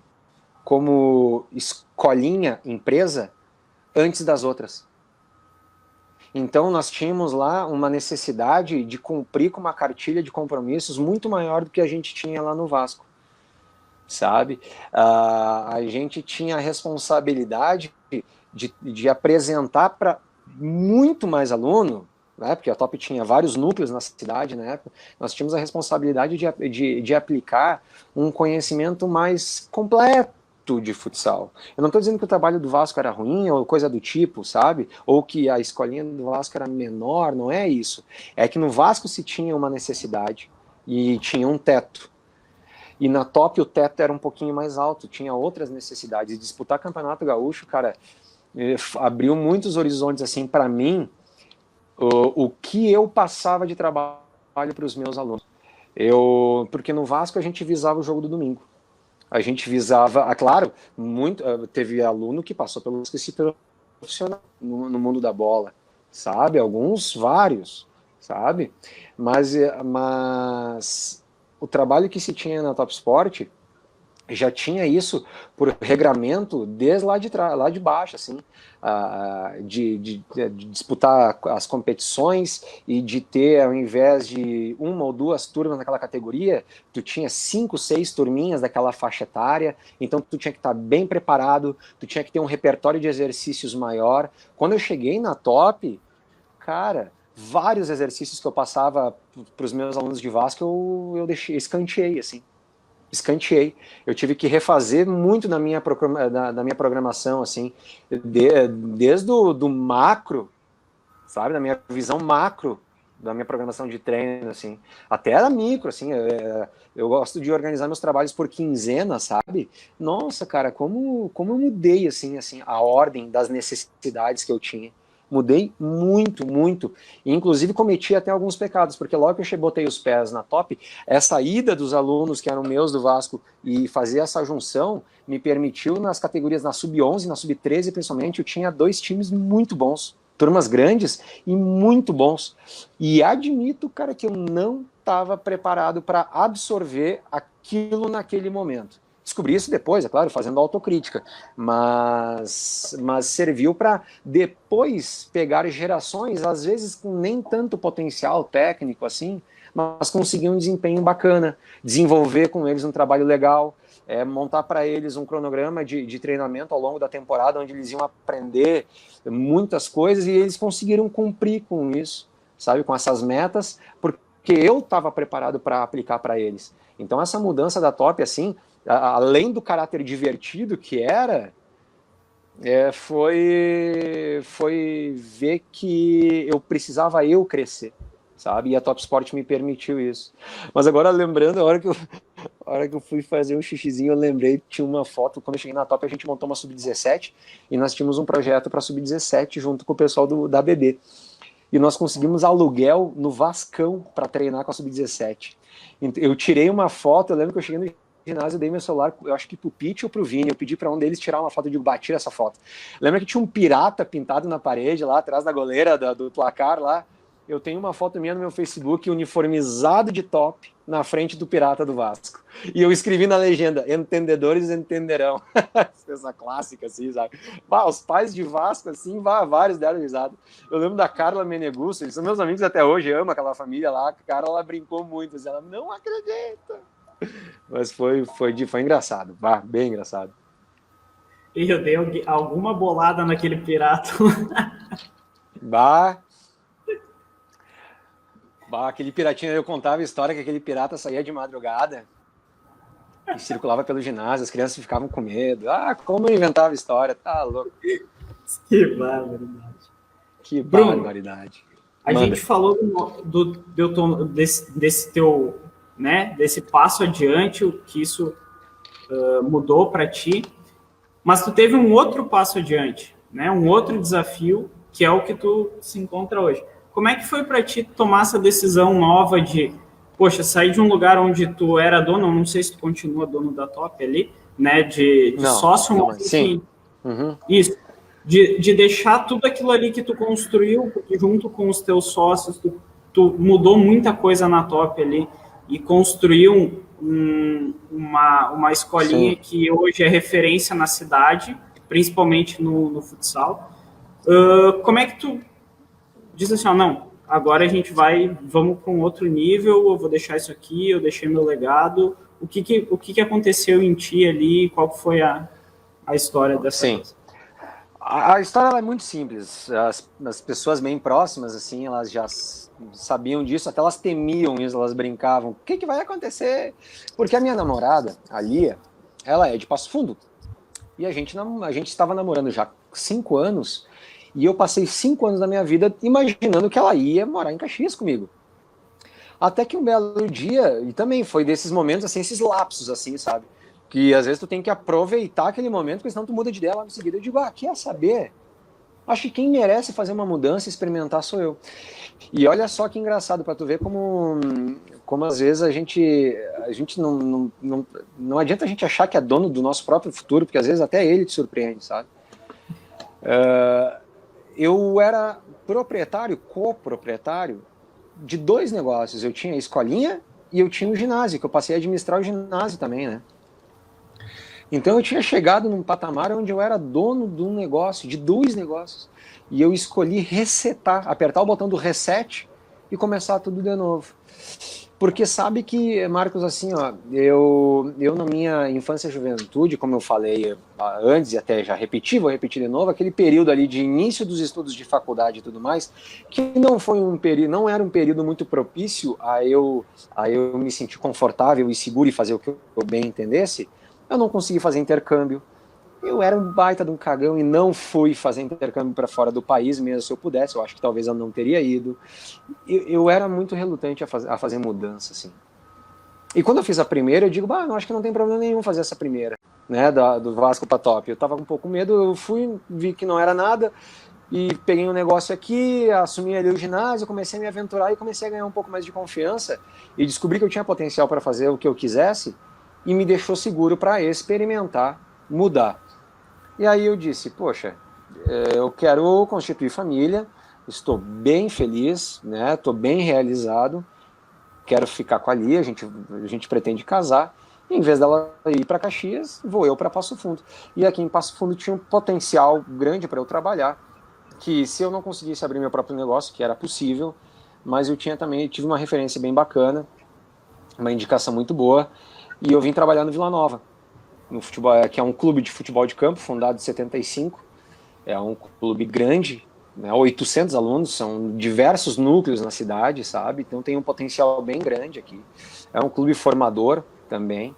como escolinha, empresa, antes das outras. Então, nós tínhamos lá uma necessidade de cumprir com uma cartilha de compromissos muito maior do que a gente tinha lá no Vasco, sabe? A gente tinha a responsabilidade de apresentar para muito mais aluno, né? Porque a Top tinha vários núcleos na cidade na época, nós tínhamos a responsabilidade de aplicar um conhecimento mais completo de futsal. Eu não estou dizendo que o trabalho do Vasco era ruim ou coisa do tipo, sabe? Ou que a escolinha do Vasco era menor, não é isso. É que no Vasco se tinha uma necessidade e tinha um teto. E na Top o teto era um pouquinho mais alto, tinha outras necessidades. E disputar campeonato gaúcho, cara, abriu muitos horizontes assim para mim, o que eu passava de trabalho para os meus alunos. Porque no Vasco a gente visava o jogo do domingo. A gente visava, claro, teve aluno que passou pelo profissional no mundo da bola, sabe? Alguns, vários, sabe? Mas o trabalho que se tinha na Top Sport já tinha isso por regramento desde lá de baixo, assim, de disputar as competições e de ter, ao invés de uma ou duas turmas naquela categoria, tu tinha 5, 6 turminhas daquela faixa etária, então tu tinha que estar bem preparado, tu tinha que ter um repertório de exercícios maior. Quando eu cheguei na Top, cara, vários exercícios que eu passava para os meus alunos de Vasco, eu escanteei, assim. Escanteei. Eu tive que refazer muito da minha programação, assim, desde do macro, sabe, da minha visão macro, da minha programação de treino, assim, até a micro, assim, eu gosto de organizar meus trabalhos por quinzena, sabe? Nossa, cara, como eu mudei, assim, a ordem das necessidades que eu tinha. Mudei muito, muito. E, inclusive, cometi até alguns pecados, porque logo que eu botei os pés na Top, essa ida dos alunos que eram meus do Vasco e fazer essa junção me permitiu, nas categorias, na Sub-11, na Sub-13 principalmente, eu tinha 2 times muito bons, turmas grandes e muito bons. E admito, cara, que eu não estava preparado para absorver aquilo naquele momento. Descobri isso depois, é claro, fazendo autocrítica, mas serviu para depois pegar gerações, às vezes com nem tanto potencial técnico assim, mas conseguir um desempenho bacana, desenvolver com eles um trabalho legal, montar para eles um cronograma de treinamento ao longo da temporada, onde eles iam aprender muitas coisas e eles conseguiram cumprir com isso, sabe, com essas metas, porque eu estava preparado para aplicar para eles. Então essa mudança da Top, assim, além do caráter divertido que era, foi ver que eu precisava crescer, sabe? E a Top Sport me permitiu isso. Mas agora, lembrando, a hora que eu fui fazer um xixizinho, eu lembrei que tinha uma foto, quando eu cheguei na Top, a gente montou uma Sub-17, e nós tínhamos um projeto para Sub-17 junto com o pessoal da BB. E nós conseguimos aluguel no Vascão para treinar com a Sub-17. Eu tirei uma foto, eu lembro que eu cheguei no ginásio, eu dei meu celular, eu acho que pro Pete ou pro Vini, eu pedi para um deles tirar uma foto, eu digo, tira essa foto. Lembra que tinha um pirata pintado na parede lá, atrás da goleira do placar lá? Eu tenho uma foto minha no meu Facebook, uniformizado de top, na frente do pirata do Vasco. E eu escrevi na legenda, entendedores entenderão. Essa clássica, assim, sabe? Os pais de Vasco, assim, vários deram risada. Eu lembro da Carla Menegusso, eles são meus amigos até hoje, eu amo aquela família lá. A Carla, ela brincou muito, assim, ela não acredita. Mas foi engraçado, bem engraçado. E eu dei alguma bolada naquele pirata. Aquele piratinho, eu contava a história que aquele pirata saía de madrugada e circulava pelo ginásio, as crianças ficavam com medo. Como eu inventava história, tá louco. Que barbaridade. Que barbaridade. A gente falou desse teu, né, desse passo adiante, o que isso mudou para ti, mas tu teve um outro passo adiante, né, um outro desafio, que é o que tu se encontra hoje. Como é que foi para ti tomar essa decisão nova de, poxa, sair de um lugar onde tu era dono, não sei se tu continua dono da Top ali, né, de sócio, mas sim. Uhum. Isso, de deixar tudo aquilo ali que tu construiu junto com os teus sócios, tu mudou muita coisa na Top ali e construiu uma escolinha, sim, que hoje é referência na cidade, principalmente no futsal. Como é que tu diz assim, não, agora a gente vamos com outro nível, eu vou deixar isso aqui, eu deixei meu legado. O que aconteceu em ti ali? Qual foi a história dessa coisa? A história é muito simples. As pessoas bem próximas, assim, elas já sabiam disso, até elas temiam isso, elas brincavam. O que vai acontecer? Porque a minha namorada, a Lia, ela é de Passo Fundo. E a gente estava namorando já 5 anos, e eu passei 5 anos da minha vida imaginando que ela ia morar em Caxias comigo. Até que um belo dia, e também foi desses momentos, assim, esses lapsos, assim, sabe? Que às vezes tu tem que aproveitar aquele momento, porque senão tu muda de ideia logo em seguida. Eu digo, quer saber? Acho que quem merece fazer uma mudança e experimentar sou eu. E olha só que engraçado, para tu ver como às vezes a gente não adianta a gente achar que é dono do nosso próprio futuro, porque às vezes até ele te surpreende, sabe? Eu era coproprietário de 2 negócios. Eu tinha a escolinha e eu tinha o ginásio, que eu passei a administrar o ginásio também, né? Então eu tinha chegado num patamar onde eu era dono de um negócio, de 2 negócios. E eu escolhi apertar o botão do reset e começar tudo de novo. Porque sabe que, Marcos, assim, eu na minha infância e juventude, como eu falei antes e até já vou repetir de novo, aquele período ali de início dos estudos de faculdade e tudo mais, que não era um período muito propício a eu me sentir confortável e seguro e fazer o que eu bem entendesse. Eu não consegui fazer intercâmbio. Eu era um baita de um cagão e não fui fazer intercâmbio para fora do país, mesmo se eu pudesse. Eu acho que talvez eu não teria ido. Eu era muito relutante a fazer mudança, assim. E quando eu fiz a primeira, eu digo, não, acho que não tem problema nenhum fazer essa primeira, né, do Vasco para Top. Eu tava com um pouco medo, eu fui, vi que não era nada, e peguei um negócio aqui, assumi ali o ginásio, comecei a me aventurar e comecei a ganhar um pouco mais de confiança e descobri que eu tinha potencial para fazer o que eu quisesse, e me deixou seguro para experimentar, mudar. E aí eu disse, poxa, eu quero constituir família, estou bem feliz, né? Estou bem realizado, quero ficar com a Lia, a gente pretende casar, e em vez dela ir para Caxias, vou eu para Passo Fundo. E aqui em Passo Fundo tinha um potencial grande para eu trabalhar, que se eu não conseguisse abrir meu próprio negócio, que era possível, mas eu tive uma referência bem bacana, uma indicação muito boa, e eu vim trabalhar no Vila Nova, no futebol, que é um clube de futebol de campo, fundado em 75, é um clube grande, né, 800 alunos, são diversos núcleos na cidade, sabe? Então tem um potencial bem grande aqui. É um clube formador também,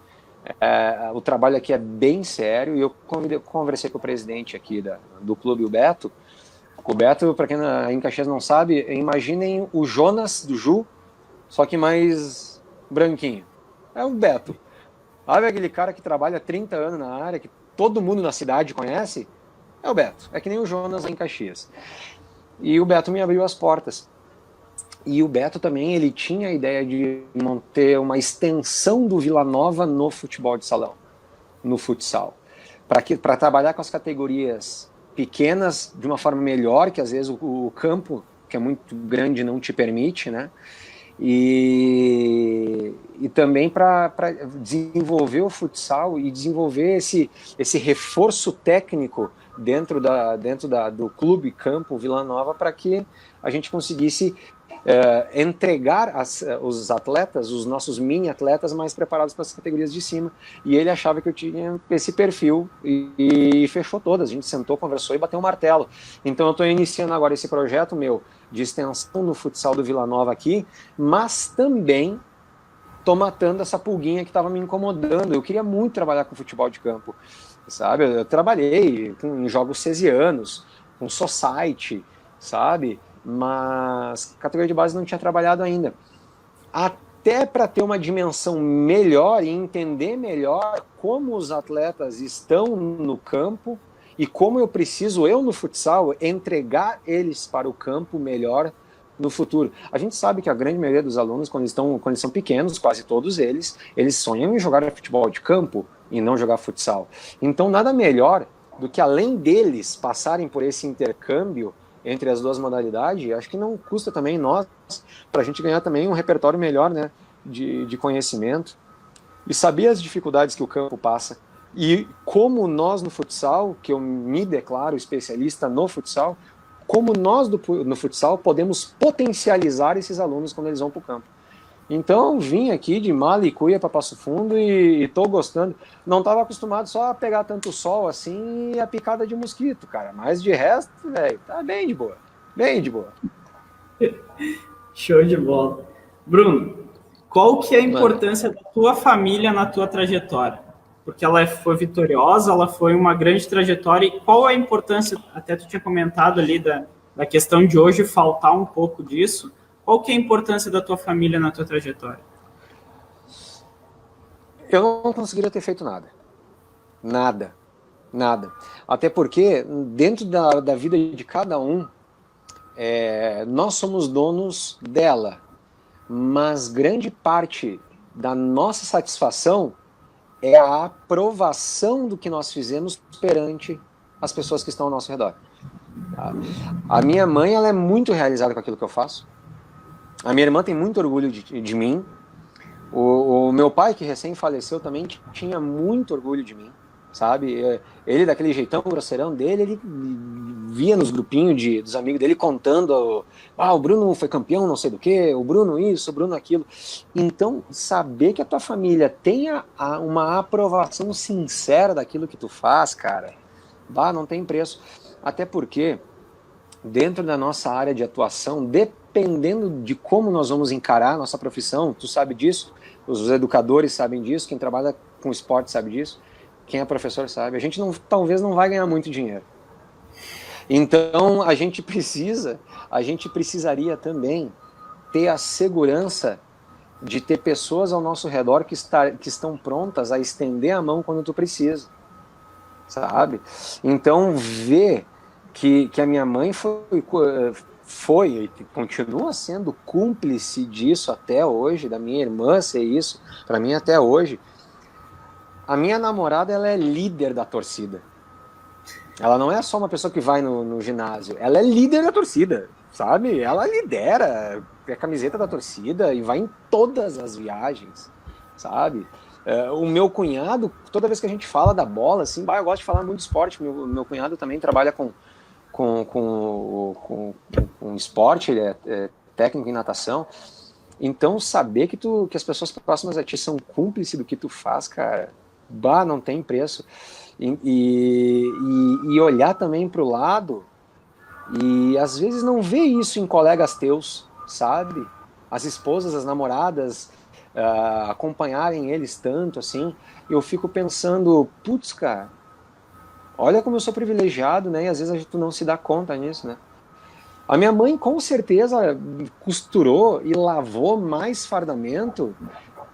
O trabalho aqui é bem sério, e eu conversei com o presidente aqui do clube, o Beto. O Beto, para quem em Caxias não sabe, imaginem o Jonas do Ju, só que mais branquinho. É o Beto. Sabe aquele cara que trabalha há 30 anos na área, que todo mundo na cidade conhece? É o Beto. É que nem o Jonas em Caxias. E o Beto me abriu as portas. E o Beto também, ele tinha a ideia de manter uma extensão do Vila Nova no futebol de salão, no futsal. Para trabalhar com as categorias pequenas de uma forma melhor, que às vezes o campo, que é muito grande, não te permite, né? E também para desenvolver o futsal e desenvolver esse reforço técnico dentro do clube campo Vila Nova, para que a gente conseguisse entregar os atletas, os nossos mini atletas, mais preparados para as categorias de cima. E ele achava que eu tinha esse perfil e fechou todas. A gente sentou, conversou e bateu um martelo. Então eu estou iniciando agora esse projeto meu de extensão no futsal do Vila Nova aqui, mas também estou matando essa pulguinha que estava me incomodando. Eu queria muito trabalhar com futebol de campo, sabe? Eu trabalhei em jogos cesianos, com society, sabe? Mas categoria de base não tinha trabalhado ainda. Até para ter uma dimensão melhor e entender melhor como os atletas estão no campo e como eu preciso, no futsal, entregar eles para o campo melhor no futuro. A gente sabe que a grande maioria dos alunos, quando eles são pequenos, quase todos eles sonham em jogar futebol de campo e não jogar futsal. Então, nada melhor do que, além deles passarem por esse intercâmbio entre as duas modalidades, acho que não custa também nós, para a gente ganhar também um repertório melhor, né, de conhecimento e saber as dificuldades que o campo passa. E como nós no futsal, que eu me declaro especialista no futsal, como nós no futsal podemos potencializar esses alunos quando eles vão para o campo. Então vim aqui de mala e cuia para Passo Fundo e estou gostando. Não estava acostumado só a pegar tanto sol assim e a picada de mosquito, cara. Mas de resto, velho, tá bem de boa. Bem de boa. Show de bola. Bruno, qual que é a importância da tua família na tua trajetória? Porque ela foi vitoriosa, ela foi uma grande trajetória. E qual é a importância, até tu tinha comentado ali da questão de hoje faltar um pouco disso, qual que é a importância da tua família na tua trajetória? Eu não conseguiria ter feito nada. Nada. Até porque, dentro da vida de cada um, nós somos donos dela. Mas grande parte da nossa satisfação é a aprovação do que nós fizemos perante as pessoas que estão ao nosso redor. A minha mãe, ela é muito realizada com aquilo que eu faço. A minha irmã tem muito orgulho de mim. O meu pai, que recém faleceu, também tinha muito orgulho de mim, sabe? Ele, daquele jeitão grosseirão dele, ele via nos grupinhos dos amigos dele contando: o Bruno foi campeão não sei do que, o Bruno isso, o Bruno aquilo. Então, saber que a tua família tenha uma aprovação sincera daquilo que tu faz, cara, não tem preço. Até porque, dentro da nossa área de atuação, dependendo de como nós vamos encarar a nossa profissão, tu sabe disso, os educadores sabem disso, quem trabalha com esporte sabe disso, quem é professor sabe, a gente talvez não vai ganhar muito dinheiro. Então a gente precisaria também ter a segurança de ter pessoas ao nosso redor que estão prontas a estender a mão quando tu precisa, sabe? Então ver que a minha mãe foi e continua sendo cúmplice disso até hoje, da minha irmã ser isso, para mim até hoje. A minha namorada, ela é líder da torcida. Ela não é só uma pessoa que vai no ginásio, ela é líder da torcida, sabe? Ela lidera a camiseta da torcida e vai em todas as viagens, sabe? O meu cunhado, toda vez que a gente fala da bola, assim, eu gosto de falar muito de esporte, meu cunhado também trabalha com esporte, ele é técnico em natação. Então saber que as pessoas próximas a ti são cúmplices do que tu faz, cara, não tem preço. E olhar também para o lado e às vezes não ver isso em colegas teus, sabe? As esposas, as namoradas, acompanharem eles tanto, assim, eu fico pensando, putz, cara, olha como eu sou privilegiado, né? E às vezes a gente não se dá conta nisso, né? A minha mãe, com certeza, costurou e lavou mais fardamento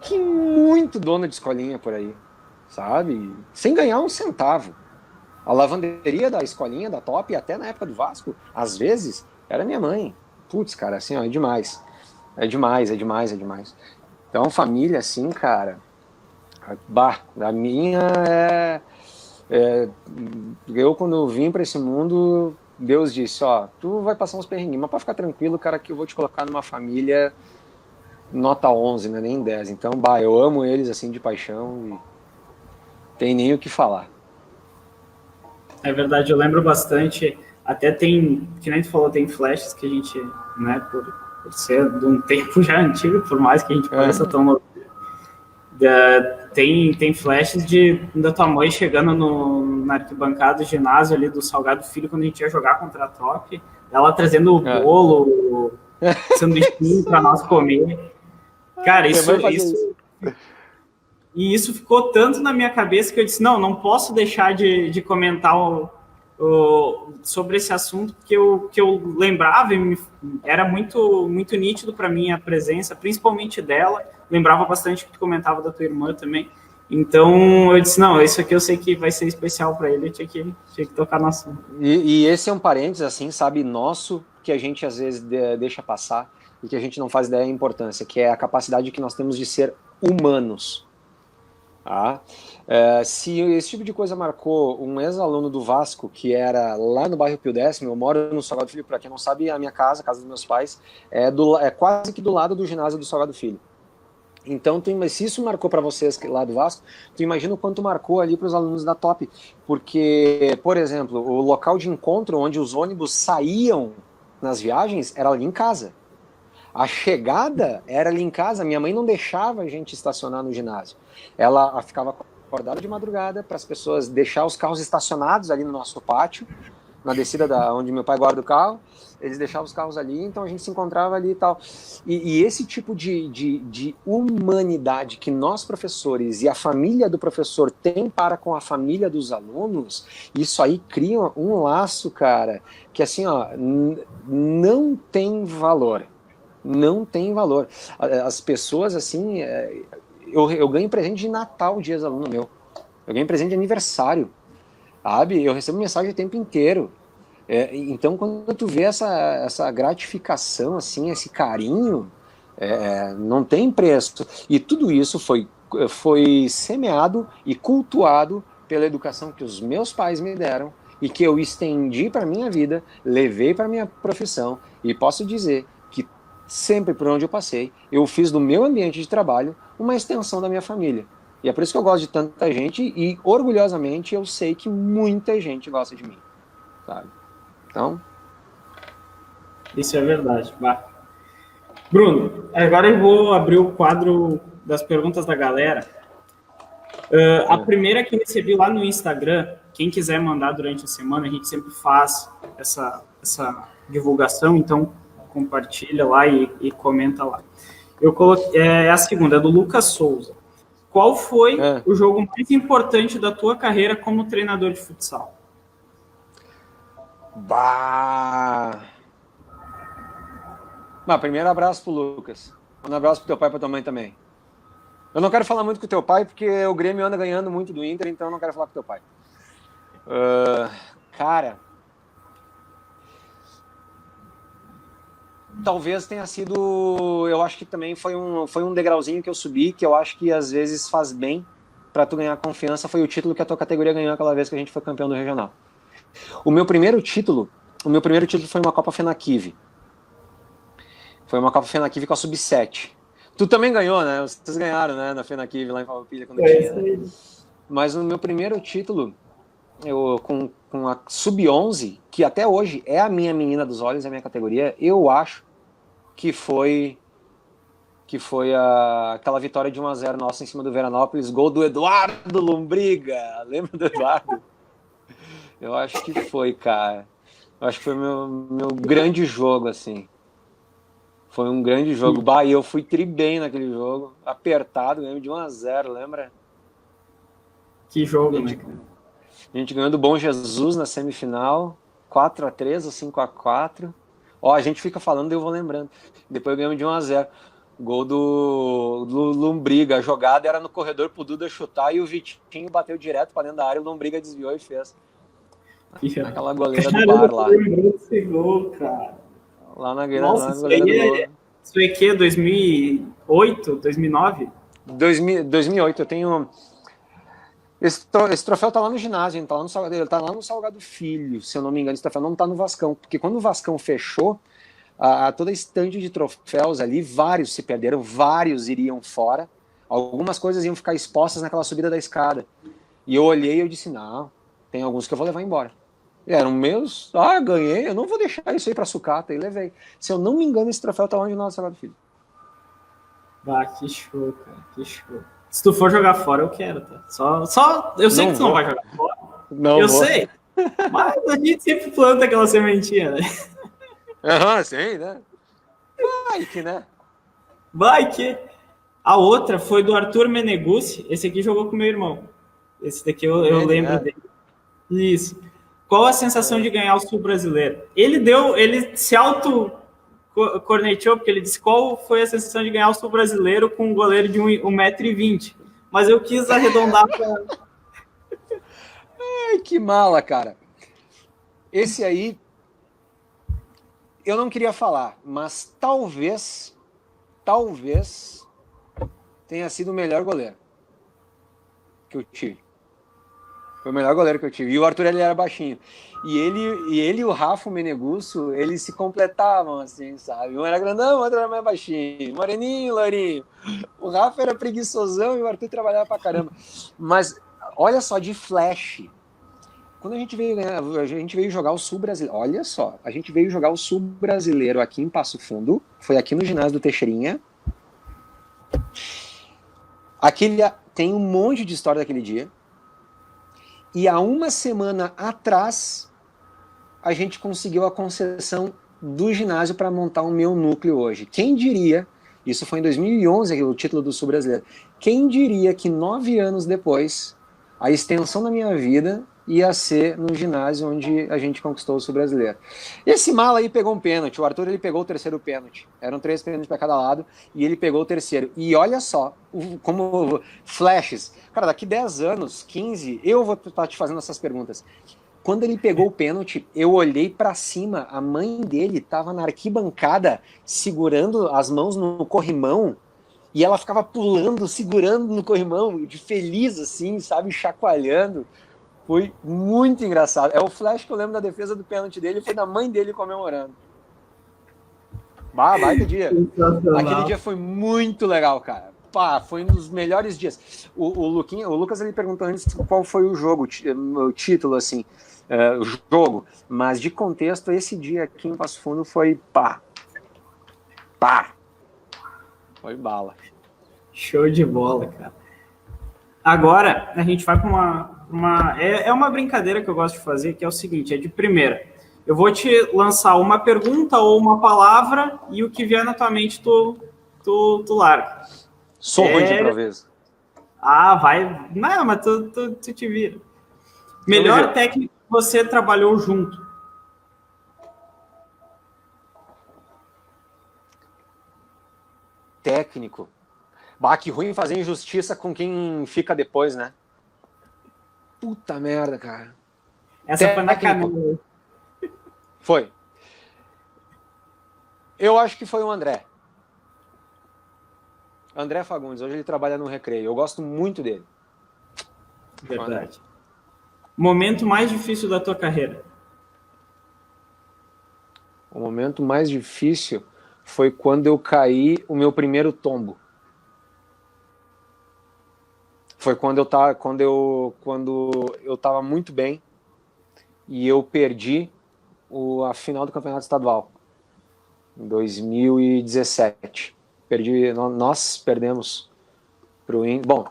que muito dona de escolinha por aí, sabe? Sem ganhar um centavo. A lavanderia da escolinha, da Top, até na época do Vasco, às vezes, era minha mãe. Putz, cara, assim, ó, é demais. É demais, é demais, é demais. Então, família, assim, cara, bah, a minha eu, quando eu vim para esse mundo, Deus disse, ó, tu vai passar uns perrenguinhos, mas pode ficar tranquilo, cara, que eu vou te colocar numa família nota 11, né, nem 10. Então, bah, eu amo eles, assim, de paixão e tem nem o que falar. É verdade, eu lembro bastante, até tem, que nem tu falou, tem flashes que a gente, né, por ser de um tempo já antigo, por mais que a gente pareça tão novo, tem flashes da tua mãe chegando na arquibancada do ginásio ali do Salgado Filho, quando a gente ia jogar contra a Top, ela trazendo o bolo, sanduichinho para nós comer. Cara, isso ficou tanto na minha cabeça que eu disse, não posso deixar de comentar sobre esse assunto, que eu lembrava, e era muito, muito nítido para mim a presença, principalmente dela. Lembrava bastante que tu comentava da tua irmã também. Então eu disse, não, isso aqui eu sei que vai ser especial para ele, eu tinha que tocar no assunto. E esse é um parênteses, assim, sabe, nosso, que a gente às vezes deixa passar e que a gente não faz ideia da importância, que é a capacidade que nós temos de ser humanos. Tá? Se esse tipo de coisa marcou um ex-aluno do Vasco, que era lá no bairro Pio Décimo, eu moro no Salgado Filho, para quem não sabe, a minha casa, a casa dos meus pais, é quase que do lado do ginásio do Salgado Filho. Então, se isso marcou para vocês lá do Vasco, tu imagina o quanto marcou ali para os alunos da Top. Porque, por exemplo, o local de encontro onde os ônibus saíam nas viagens era ali em casa. A chegada era ali em casa, minha mãe não deixava a gente estacionar no ginásio. Ela ficava acordada de madrugada para as pessoas deixar os carros estacionados ali no nosso pátio, na descida onde meu pai guarda o carro, eles deixavam os carros ali, então a gente se encontrava ali e tal. E esse tipo de humanidade que nós, professores, e a família do professor tem para com a família dos alunos, isso aí cria um laço, cara, que assim, ó, não tem valor. Não tem valor. As pessoas, assim, eu ganho presente de Natal, dias aluno meu. Eu ganho presente de aniversário, sabe? Eu recebo mensagem o tempo inteiro. Então, quando tu vê essa gratificação, assim, esse carinho, não tem preço. E tudo isso foi semeado e cultuado pela educação que os meus pais me deram e que eu estendi para minha vida, levei para minha profissão, e posso dizer que sempre por onde eu passei, eu fiz do meu ambiente de trabalho uma extensão da minha família. E é por isso que eu gosto de tanta gente e, orgulhosamente, eu sei que muita gente gosta de mim, sabe? Então... Isso é verdade. Bruno, agora eu vou abrir o quadro das perguntas da galera. A primeira que recebi lá no Instagram, quem quiser mandar durante a semana, a gente sempre faz essa divulgação, então compartilha lá e comenta lá. Eu coloquei, a segunda é do Lucas Souza. Qual foi o jogo mais importante da tua carreira como treinador de futsal? Primeiro abraço pro Lucas. Um abraço pro teu pai e pra tua mãe também. Eu não quero falar muito com o teu pai, porque o Grêmio anda ganhando muito do Inter, então eu não quero falar com o teu pai. Cara, talvez tenha sido... Eu acho que também foi um degrauzinho que eu subi, que eu acho que às vezes faz bem pra tu ganhar confiança. Foi o título que a tua categoria ganhou aquela vez que a gente foi campeão do regional. O meu primeiro título foi uma Copa Fenakive. Foi uma Copa Fenakive com a Sub-7. Tu também ganhou, né? Vocês ganharam, né? Na Fenakive, lá em Farroupilha, quando tinha. Né? Mas o meu primeiro título, com a Sub-11, que até hoje é a minha menina dos olhos, é a minha categoria, eu acho que foi aquela vitória de 1-0 nossa em cima do Veranópolis, gol do Eduardo Lombriga. Lembra do Eduardo? Eu acho que foi, cara. Eu acho que foi meu grande jogo, assim. Foi um grande jogo. Bah, e eu fui tri bem naquele jogo. Apertado, ganhamos de 1-0, lembra? Que jogo, A né, gente, cara? a gente ganhou do Bom Jesus na semifinal, 4-3 ou 5-4. Ó, a gente fica falando e eu vou lembrando. Depois ganhamos de 1-0. Gol do Lombriga. A jogada era no corredor pro Duda chutar e o Vitinho bateu direto pra dentro da área. O Lombriga desviou e fez. Naquela goleira do Caramba, bar tu lá. lembrou desse gol, cara. Lá na Nossa, goleira do gol. isso aí é que? 2008, 2009? 2008, eu tenho... Esse troféu tá lá no ginásio, ele tá lá no Salgado, ele tá lá no Salgado Filho, se eu não me engano. Esse troféu não tá no Vascão, porque quando o Vascão fechou, toda a estante de troféus ali, vários se perderam, vários iriam fora, algumas coisas iam ficar expostas naquela subida da escada. E eu olhei e eu disse, não, tem alguns que eu vou levar embora. E eram meus, ganhei, eu não vou deixar isso aí pra sucata, e levei. Se eu não me engano, esse troféu tá lá no ginásio do Salgado Filho. Bah, que show, cara, que show. Se tu for jogar fora, eu quero, tá? Eu sei Não que tu vou. não vai jogar fora. Não Eu vou. sei. Mas a gente sempre planta aquela sementinha, né? Sim, né? Vai que, né? Vai que. A outra foi do Arthur Meneguzzi. Esse aqui jogou com meu irmão. Esse daqui eu lembro dele. Isso. Qual a sensação de ganhar o Sul Brasileiro? Ele se auto corneteou, porque ele disse qual foi a sensação de ganhar o Sul Brasileiro com um goleiro de 1,20 m. Mas eu quis arredondar para... Ai, que mala, cara. Esse aí, eu não queria falar, mas talvez tenha sido o melhor goleiro que eu tive. Foi o melhor goleiro que eu tive. E o Arthur, ele era baixinho. E ele e o Rafa, o Menegusso, eles se completavam, assim, sabe? Um era grandão, o outro era mais baixinho. Moreninho, loirinho. O Rafa era preguiçosão e o Arthur trabalhava pra caramba. Mas, olha só, de flash. Quando a gente veio jogar o Sul Brasileiro, olha só, a gente veio jogar o Sul Brasileiro aqui em Passo Fundo, foi aqui no ginásio do Teixeirinha. Tem um monte de história daquele dia. E há uma semana atrás, a gente conseguiu a concessão do ginásio para montar o meu núcleo hoje. Quem diria, isso foi em 2011, o título do Sul Brasileiro, quem diria que 9 anos depois, a extensão da minha vida ia ser no ginásio onde a gente conquistou o Sul Brasileiro. Esse mala aí pegou um pênalti, o Arthur ele pegou o terceiro pênalti. Eram 3 pênaltis para cada lado e ele pegou o terceiro. E olha só, como flashes. Cara, daqui 10 anos, 15, eu vou estar te fazendo essas perguntas. Quando ele pegou o pênalti, eu olhei para cima, a mãe dele estava na arquibancada segurando as mãos no corrimão e ela ficava pulando, segurando no corrimão, de feliz assim, sabe, chacoalhando. Foi muito engraçado. É o flash que eu lembro da defesa do pênalti dele, foi da mãe dele comemorando. Baita dia. Aquele dia foi muito legal, cara. Foi um dos melhores dias. O Lucas, ele perguntou antes qual foi o jogo, o título, assim, o jogo. Mas, de contexto, esse dia aqui em Passo Fundo foi Foi bala. Show de bola, cara. Agora, a gente vai para uma brincadeira que eu gosto de fazer, que é o seguinte, é de primeira. Eu vou te lançar uma pergunta ou uma palavra e o que vier na tua mente tu larga. Sou ruim de improviso. Vai. Não, mas tu te vira. Melhor técnico que você trabalhou junto? Técnico. Que ruim fazer injustiça com quem fica depois, né? Puta merda, cara. Essa foi na canela. Foi. Eu acho que foi o André. André Fagundes. Hoje ele trabalha no Recreio. Eu gosto muito dele. Verdade. Momento mais difícil da tua carreira? O momento mais difícil foi quando eu caí o meu primeiro tombo. Foi quando eu tava muito bem e eu perdi a final do campeonato estadual em 2017. Nós perdemos pro Bom,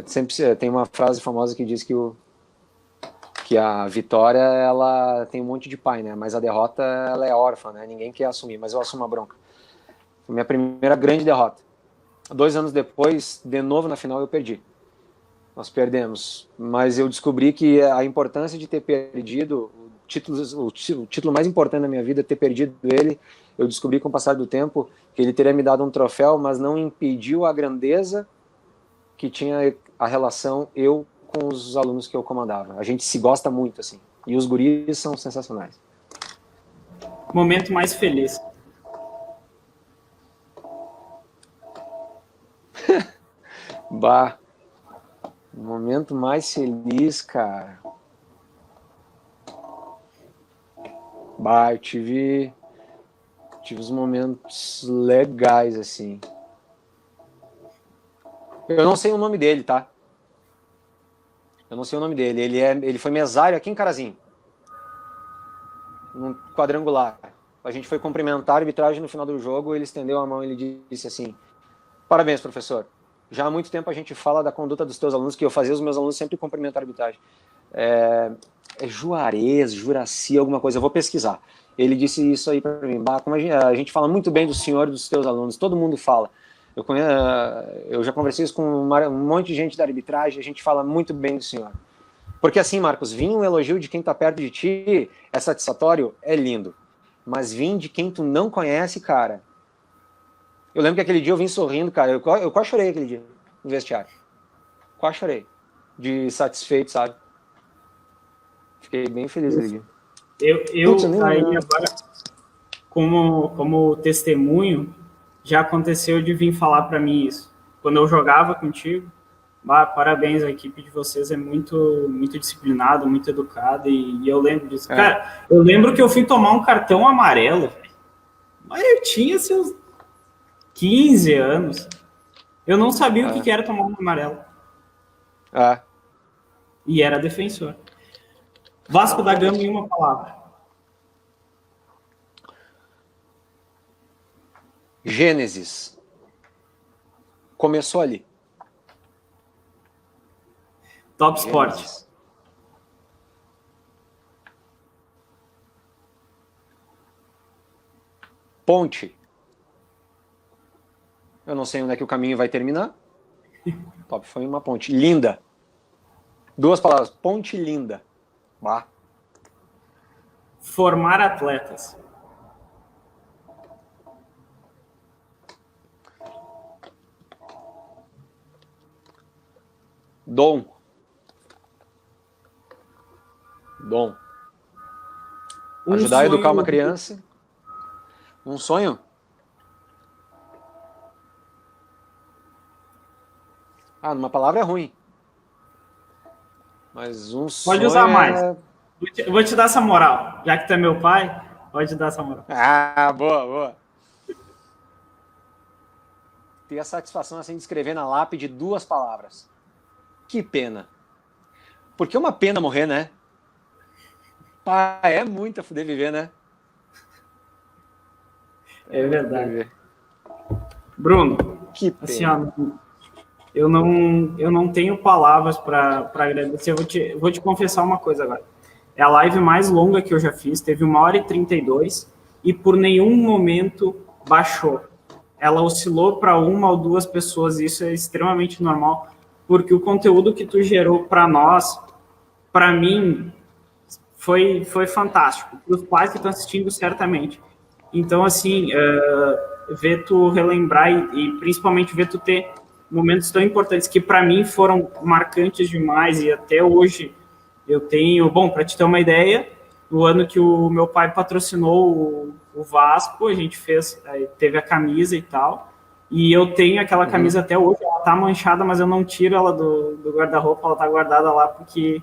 sempre tem uma frase famosa que diz que a vitória ela tem um monte de pai, né? Mas a derrota ela é órfã, né? Ninguém quer assumir, mas eu assumo a bronca. Foi minha primeira grande derrota. 2 anos depois, de novo na final, eu perdi. Nós perdemos. Mas eu descobri que a importância de ter perdido, o título mais importante da minha vida, ter perdido ele, eu descobri com o passar do tempo que ele teria me dado um troféu, mas não impediu a grandeza que tinha a relação eu com os alunos que eu comandava. A gente se gosta muito, assim. E os guris são sensacionais. Momento mais feliz. Bah, momento mais feliz, cara. Bah, eu tive uns momentos legais, assim. Eu não sei o nome dele, tá? Eu não sei o nome dele. Ele foi mesário aqui em Carazinho, num quadrangular. A gente foi cumprimentar a arbitragem no final do jogo, ele estendeu a mão e ele disse assim: parabéns, professor. Já há muito tempo a gente fala da conduta dos teus alunos, que eu fazia os meus alunos sempre cumprimentar a arbitragem. É Juarez, Juraci, alguma coisa, eu vou pesquisar. Ele disse isso aí para mim: bah, como a gente fala muito bem do senhor e dos teus alunos, todo mundo fala. Eu já conversei isso com um monte de gente da arbitragem, a gente fala muito bem do senhor. Porque assim, Marcos, vir um elogio de quem está perto de ti é satisfatório, é lindo. Mas vir de quem tu não conhece, cara... Eu lembro que aquele dia eu vim sorrindo, cara, eu quase chorei aquele dia no vestiário. Quase chorei. De satisfeito, sabe? Fiquei bem feliz aquele dia. Eu aí agora, como testemunho, já aconteceu de vir falar para mim isso. Quando eu jogava contigo, parabéns, a equipe de vocês é muito disciplinada, muito educada, e eu lembro disso. Cara, eu lembro que eu fui tomar um cartão amarelo, mas eu tinha seus 15 anos. Eu não sabia o que era tomar um amarelo. E era defensor. Vasco da Gama em uma palavra. Gênesis. Começou ali. Top Sport. Ponte. Eu não sei onde é que o caminho vai terminar. Top foi uma ponte. Linda. 2 palavras. Ponte linda. Bah. Formar atletas. Dom. Ajudar a educar uma criança. Um sonho? Numa palavra é ruim. Mas um sonho... Pode usar mais. Eu vou te dar essa moral. Já que tu é meu pai, pode dar essa moral. Boa. Ter a satisfação assim de escrever na lápide 2 palavras. Que pena. Porque é uma pena morrer, né? É muito a fuder viver, né? É verdade. Bruno, que pena. Assim, ó, eu não tenho palavras para agradecer. Eu vou te confessar uma coisa agora. É a live mais longa que eu já fiz, teve 1h32 e por nenhum momento baixou. Ela oscilou para 1 ou 2 pessoas, e isso é extremamente normal, porque o conteúdo que tu gerou para nós, para mim, foi fantástico. Para os pais que estão assistindo, certamente. Então, assim, ver tu relembrar e principalmente ver tu ter momentos tão importantes que para mim foram marcantes demais, e até hoje eu tenho... Bom, para te ter uma ideia, no ano que o meu pai patrocinou o Vasco, a gente teve a camisa e tal, e eu tenho aquela camisa até hoje. Ela tá manchada, mas eu não tiro ela do guarda-roupa, ela tá guardada lá porque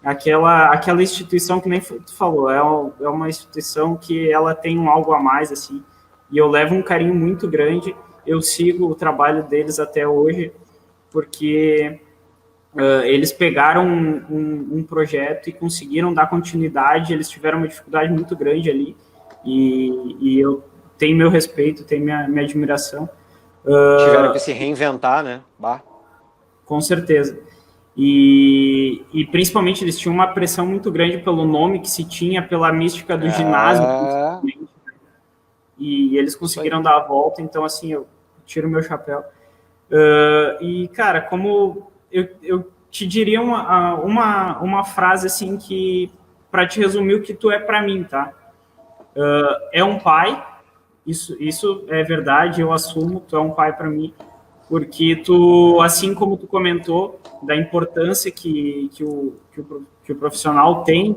aquela instituição, que nem tu falou, é uma instituição que ela tem algo a mais, assim, e eu levo um carinho muito grande. Eu sigo o trabalho deles até hoje, porque eles pegaram um projeto e conseguiram dar continuidade. Eles tiveram uma dificuldade muito grande ali, e eu tenho meu respeito, tenho minha admiração. Tiveram que se reinventar, né? Com certeza. E principalmente eles tinham uma pressão muito grande pelo nome que se tinha, pela mística do ginásio. e eles conseguiram dar a volta, então, assim, eu tiro o meu chapéu. E, cara, como eu te diria uma frase, assim, que, para te resumir o que tu é para mim, tá? É um pai, isso é verdade, eu assumo, tu é um pai para mim, porque tu, assim como tu comentou, da importância que o profissional tem,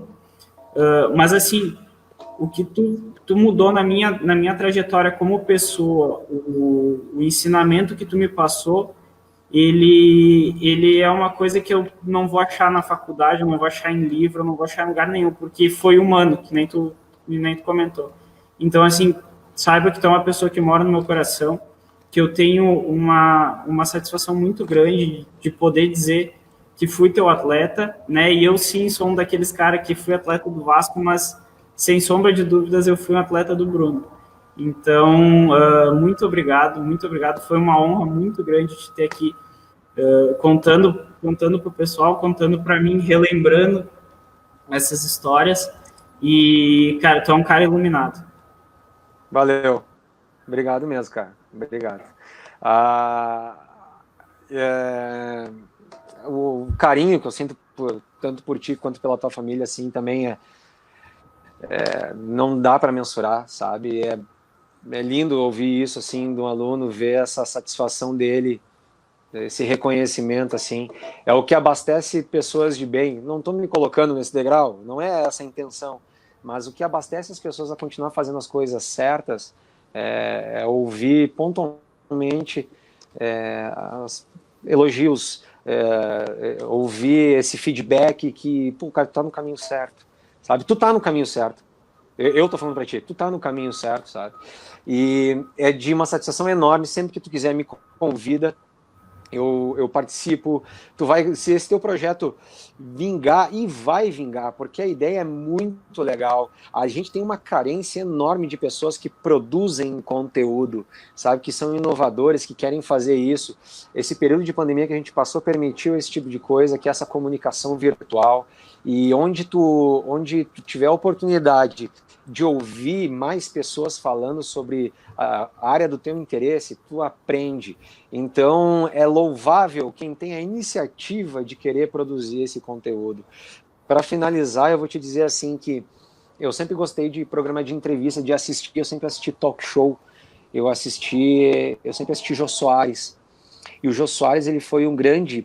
mas assim, o que tu mudou na minha trajetória como pessoa, o ensinamento que tu me passou, ele é uma coisa que eu não vou achar na faculdade, eu não vou achar em livro, eu não vou achar em lugar nenhum, porque foi humano, que nem tu comentou. Então, assim, saiba que tu é uma pessoa que mora no meu coração, que eu tenho uma satisfação muito grande de poder dizer que fui teu atleta, né? E eu sim sou um daqueles caras que fui atleta do Vasco, mas sem sombra de dúvidas eu fui um atleta do Bruno. Então, muito obrigado, muito obrigado. Foi uma honra muito grande te ter aqui contando para o pessoal, contando para mim, relembrando essas histórias. E, cara, tu é um cara iluminado. Valeu. Obrigado mesmo, cara. Obrigado. O carinho que eu sinto tanto por ti quanto pela tua família, assim, também não dá para mensurar, sabe? É lindo ouvir isso, assim, de um aluno, ver essa satisfação dele, esse reconhecimento, assim. É o que abastece pessoas de bem. Não estou me colocando nesse degrau, não é essa a intenção, mas o que abastece as pessoas a continuar fazendo as coisas certas é ouvir pontualmente elogios, ouvir esse feedback que, pô, cara, tu tá no caminho certo, sabe? Tu tá no caminho certo. Eu tô falando pra ti, tu tá no caminho certo, sabe? E é de uma satisfação enorme, sempre que tu quiser me convida, eu participo. Se esse teu projeto vingar, e vai vingar, porque a ideia é muito legal. A gente tem uma carência enorme de pessoas que produzem conteúdo, sabe, que são inovadores, que querem fazer isso. Esse período de pandemia que a gente passou permitiu esse tipo de coisa, que é essa comunicação virtual. E onde tu tiver a oportunidade de ouvir mais pessoas falando sobre a área do teu interesse, tu aprende. Então, é louvável quem tem a iniciativa de querer produzir esse conteúdo. Para finalizar, eu vou te dizer assim que eu sempre gostei de programa de entrevista, de assistir, eu sempre assisti talk show, eu sempre assisti Jô Soares. E o Jô Soares, ele foi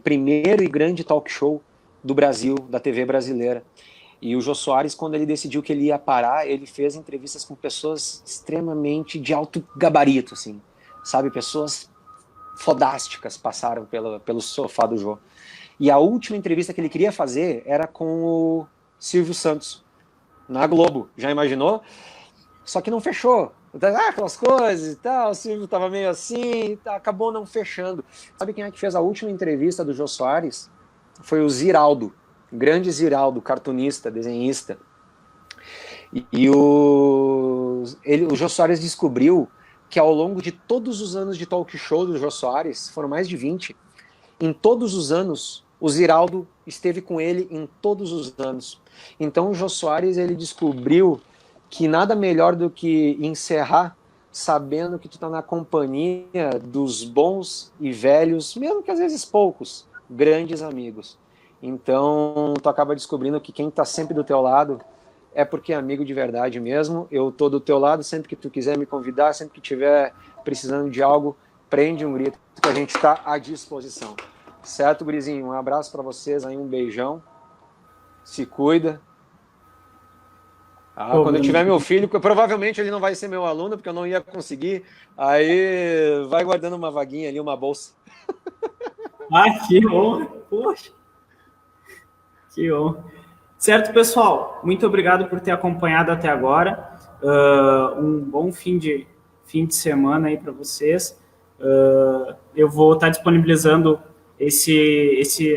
primeiro e grande talk show do Brasil, da TV brasileira. E o Jô Soares, quando ele decidiu que ele ia parar, ele fez entrevistas com pessoas extremamente de alto gabarito, assim, sabe? Pessoas fodásticas passaram pelo sofá do Jô. E a última entrevista que ele queria fazer era com o Silvio Santos, na Globo. Já imaginou? Só que não fechou. Aquelas coisas e tal, o Silvio estava meio assim, acabou não fechando. Sabe quem é que fez a última entrevista do Jô Soares? Foi o Ziraldo, grande Ziraldo, cartunista, desenhista. E o Jô Soares descobriu que ao longo de todos os anos de talk show do Jô Soares, foram mais de 20, em todos os anos, o Ziraldo esteve com ele em todos os anos. Então o Jô Soares, ele descobriu que nada melhor do que encerrar sabendo que tu tá na companhia dos bons e velhos, mesmo que às vezes poucos, grandes amigos. Então tu acaba descobrindo que quem tá sempre do teu lado é porque é amigo de verdade mesmo. Eu tô do teu lado sempre que tu quiser me convidar, sempre que tiver precisando de algo, prende um grito que a gente tá à disposição. Certo, gurizinho? Um abraço para vocês aí, um beijão. Se cuida. Quando eu tiver meu filho, provavelmente ele não vai ser meu aluno, porque eu não ia conseguir. Aí vai guardando uma vaguinha ali, uma bolsa. Que honra! Poxa! Que honra! Certo, pessoal? Muito obrigado por ter acompanhado até agora. Um bom fim de semana aí para vocês. Eu vou estar disponibilizando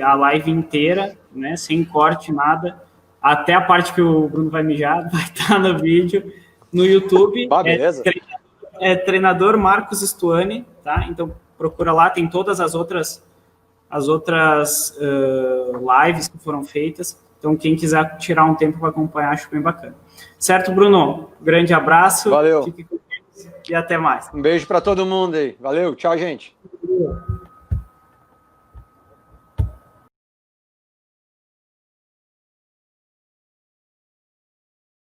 a live inteira, né, sem corte, nada. Até a parte que o Bruno vai mijar vai estar no vídeo. No YouTube, beleza. Treinador Marcos Stuani, tá? Então procura lá, tem todas as outras lives que foram feitas. Então quem quiser tirar um tempo para acompanhar, acho bem bacana. Certo, Bruno? Grande abraço. Valeu. Fique com Deus. e até mais. Um beijo para todo mundo aí. Valeu, tchau, gente.